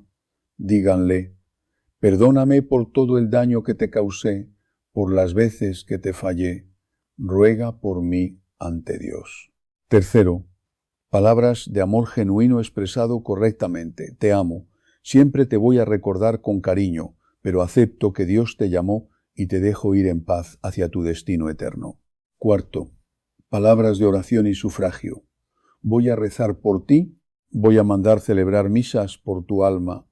díganle: perdóname por todo el daño que te causé, por las veces que te fallé. Ruega por mí ante Dios. Tercero, palabras de amor genuino expresado correctamente. Te amo. Siempre te voy a recordar con cariño, pero acepto que Dios te llamó y te dejo ir en paz hacia tu destino eterno. Cuarto, palabras de oración y sufragio. Voy a rezar por ti, voy a mandar celebrar misas por tu alma,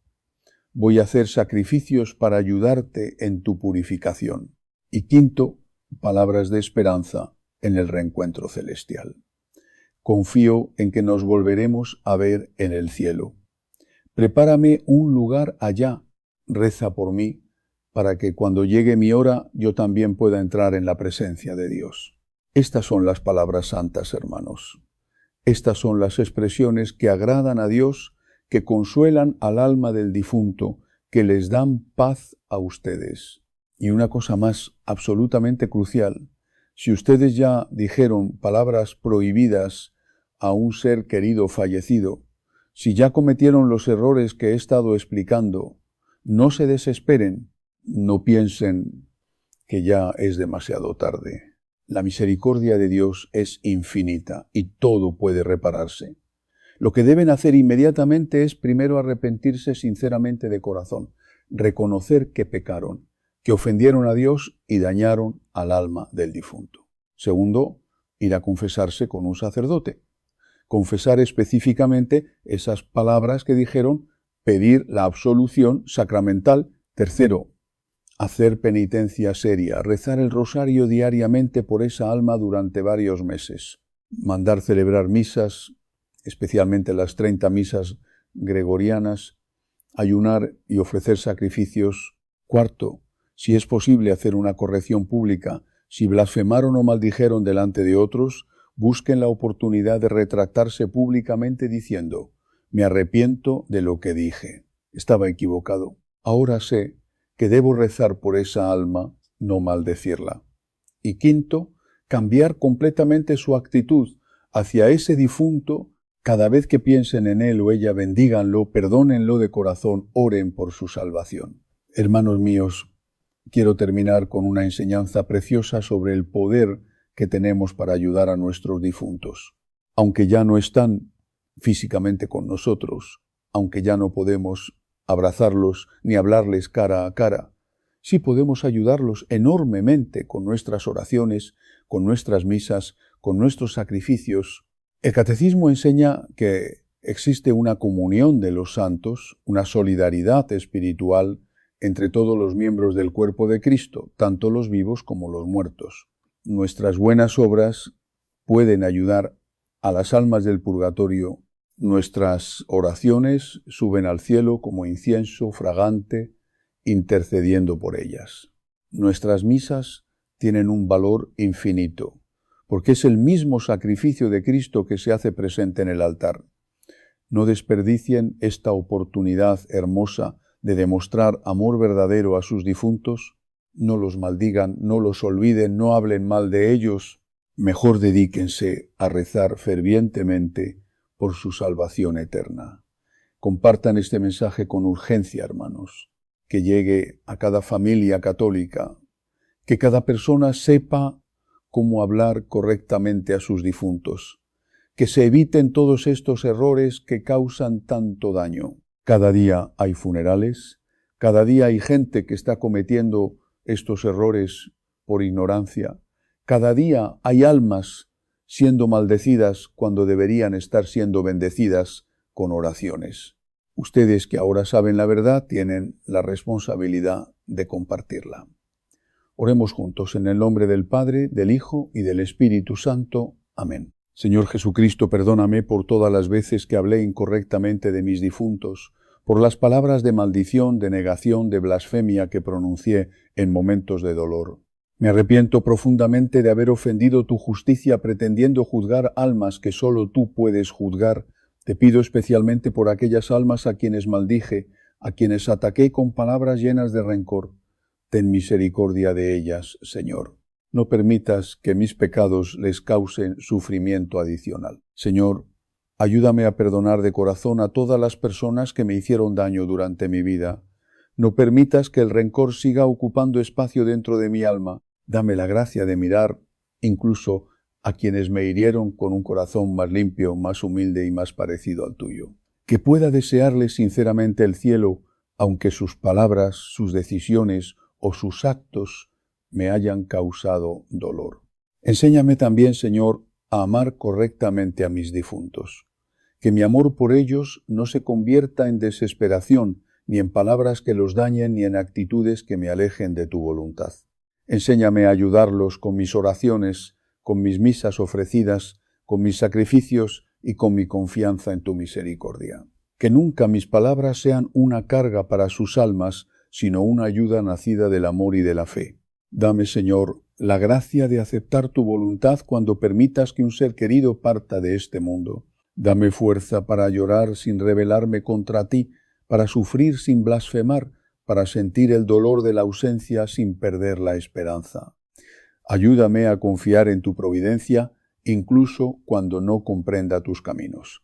voy a hacer sacrificios para ayudarte en tu purificación. Y quinto, palabras de esperanza en el reencuentro celestial. Confío en que nos volveremos a ver en el cielo. Prepárame un lugar allá, reza por mí, para que cuando llegue mi hora yo también pueda entrar en la presencia de Dios. Estas son las palabras santas, hermanos. Estas son las expresiones que agradan a Dios, que consuelan al alma del difunto, que les dan paz a ustedes. Y una cosa más absolutamente crucial: si ustedes ya dijeron palabras prohibidas a un ser querido fallecido, si ya cometieron los errores que he estado explicando, no se desesperen, no piensen que ya es demasiado tarde. La misericordia de Dios es infinita y todo puede repararse. Lo que deben hacer inmediatamente es primero arrepentirse sinceramente de corazón, reconocer que pecaron, que ofendieron a Dios y dañaron al alma del difunto. Segundo, ir a confesarse con un sacerdote. Confesar específicamente esas palabras que dijeron, pedir la absolución sacramental. Tercero, hacer penitencia seria, rezar el rosario diariamente por esa alma durante varios meses, mandar celebrar misas, especialmente las 30 misas gregorianas, ayunar y ofrecer sacrificios. Cuarto, si es posible hacer una corrección pública, si blasfemaron o maldijeron delante de otros, busquen la oportunidad de retractarse públicamente diciendo: me arrepiento de lo que dije, estaba equivocado. Ahora sé que debo rezar por esa alma, no maldecirla. Y quinto, cambiar completamente su actitud hacia ese difunto. Cada vez que piensen en él o ella, bendíganlo, perdónenlo de corazón, oren por su salvación. Hermanos míos, quiero terminar con una enseñanza preciosa sobre el poder que tenemos para ayudar a nuestros difuntos. Aunque ya no están físicamente con nosotros, aunque ya no podemos abrazarlos ni hablarles cara a cara, sí podemos ayudarlos enormemente con nuestras oraciones, con nuestras misas, con nuestros sacrificios. El catecismo enseña que existe una comunión de los santos, una solidaridad espiritual entre todos los miembros del cuerpo de Cristo, tanto los vivos como los muertos. Nuestras buenas obras pueden ayudar a las almas del purgatorio. Nuestras oraciones suben al cielo como incienso fragante, intercediendo por ellas. Nuestras misas tienen un valor infinito, porque es el mismo sacrificio de Cristo que se hace presente en el altar. No desperdicien esta oportunidad hermosa de demostrar amor verdadero a sus difuntos. No los maldigan, no los olviden, no hablen mal de ellos. Mejor dedíquense a rezar fervientemente por su salvación eterna. Compartan este mensaje con urgencia, hermanos, que llegue a cada familia católica, que cada persona sepa cómo hablar correctamente a sus difuntos, que se eviten todos estos errores que causan tanto daño. Cada día hay funerales, cada día hay gente que está cometiendo estos errores por ignorancia, cada día hay almas siendo maldecidas cuando deberían estar siendo bendecidas con oraciones. Ustedes que ahora saben la verdad tienen la responsabilidad de compartirla. Oremos juntos en el nombre del Padre, del Hijo y del Espíritu Santo. Amén. Señor Jesucristo, perdóname por todas las veces que hablé incorrectamente de mis difuntos, por las palabras de maldición, de negación, de blasfemia que pronuncié en momentos de dolor. Me arrepiento profundamente de haber ofendido tu justicia pretendiendo juzgar almas que solo tú puedes juzgar. Te pido especialmente por aquellas almas a quienes maldije, a quienes ataqué con palabras llenas de rencor. Ten misericordia de ellas, Señor. No permitas que mis pecados les causen sufrimiento adicional. Señor, ayúdame a perdonar de corazón a todas las personas que me hicieron daño durante mi vida. No permitas que el rencor siga ocupando espacio dentro de mi alma. Dame la gracia de mirar incluso a quienes me hirieron con un corazón más limpio, más humilde y más parecido al tuyo. Que pueda desearles sinceramente el cielo, aunque sus palabras, sus decisiones o sus actos me hayan causado dolor. Enséñame también, Señor, a amar correctamente a mis difuntos. Que mi amor por ellos no se convierta en desesperación, ni en palabras que los dañen, ni en actitudes que me alejen de tu voluntad. Enséñame a ayudarlos con mis oraciones, con mis misas ofrecidas, con mis sacrificios y con mi confianza en tu misericordia. Que nunca mis palabras sean una carga para sus almas, sino una ayuda nacida del amor y de la fe. Dame, Señor, la gracia de aceptar tu voluntad cuando permitas que un ser querido parta de este mundo. Dame fuerza para llorar sin rebelarme contra ti, para sufrir sin blasfemar, para sentir el dolor de la ausencia sin perder la esperanza. Ayúdame a confiar en tu providencia, incluso cuando no comprenda tus caminos.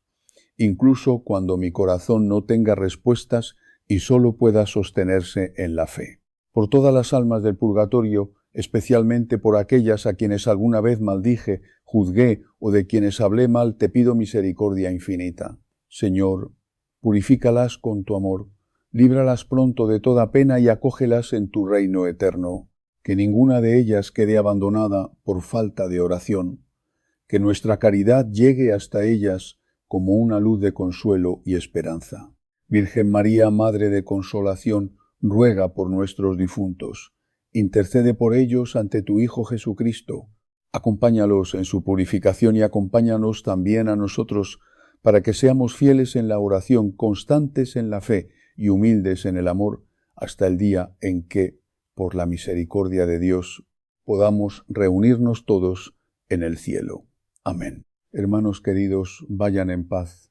Incluso cuando mi corazón no tenga respuestas y solo pueda sostenerse en la fe. Por todas las almas del purgatorio especialmente por aquellas a quienes alguna vez maldije, juzgué o de quienes hablé mal, te pido misericordia infinita. Señor, purifícalas con tu amor, líbralas pronto de toda pena y acógelas en tu reino eterno. Que ninguna de ellas quede abandonada por falta de oración. Que nuestra caridad llegue hasta ellas como una luz de consuelo y esperanza. Virgen María, Madre de Consolación, ruega por nuestros difuntos. Intercede por ellos ante tu Hijo Jesucristo. Acompáñalos en su purificación y acompáñanos también a nosotros para que seamos fieles en la oración, constantes en la fe y humildes en el amor, hasta el día en que, por la misericordia de Dios, podamos reunirnos todos en el cielo. Amén. Hermanos queridos, vayan en paz.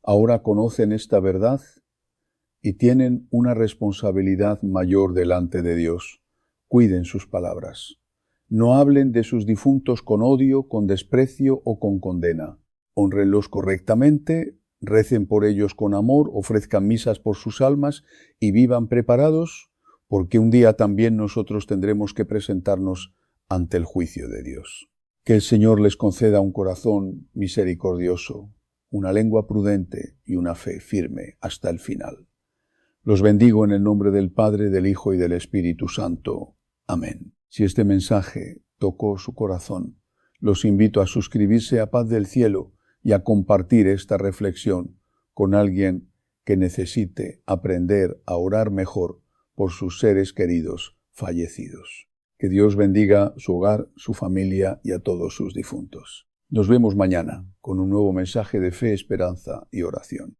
Ahora conocen esta verdad y tienen una responsabilidad mayor delante de Dios. Cuiden sus palabras. No hablen de sus difuntos con odio, con desprecio o con condena. Hónrenlos correctamente, recen por ellos con amor, ofrezcan misas por sus almas y vivan preparados, porque un día también nosotros tendremos que presentarnos ante el juicio de Dios. Que el Señor les conceda un corazón misericordioso, una lengua prudente y una fe firme hasta el final. Los bendigo en el nombre del Padre, del Hijo y del Espíritu Santo. Amén. Si este mensaje tocó su corazón, los invito a suscribirse a Paz del Cielo y a compartir esta reflexión con alguien que necesite aprender a orar mejor por sus seres queridos fallecidos. Que Dios bendiga su hogar, su familia y a todos sus difuntos. Nos vemos mañana con un nuevo mensaje de fe, esperanza y oración.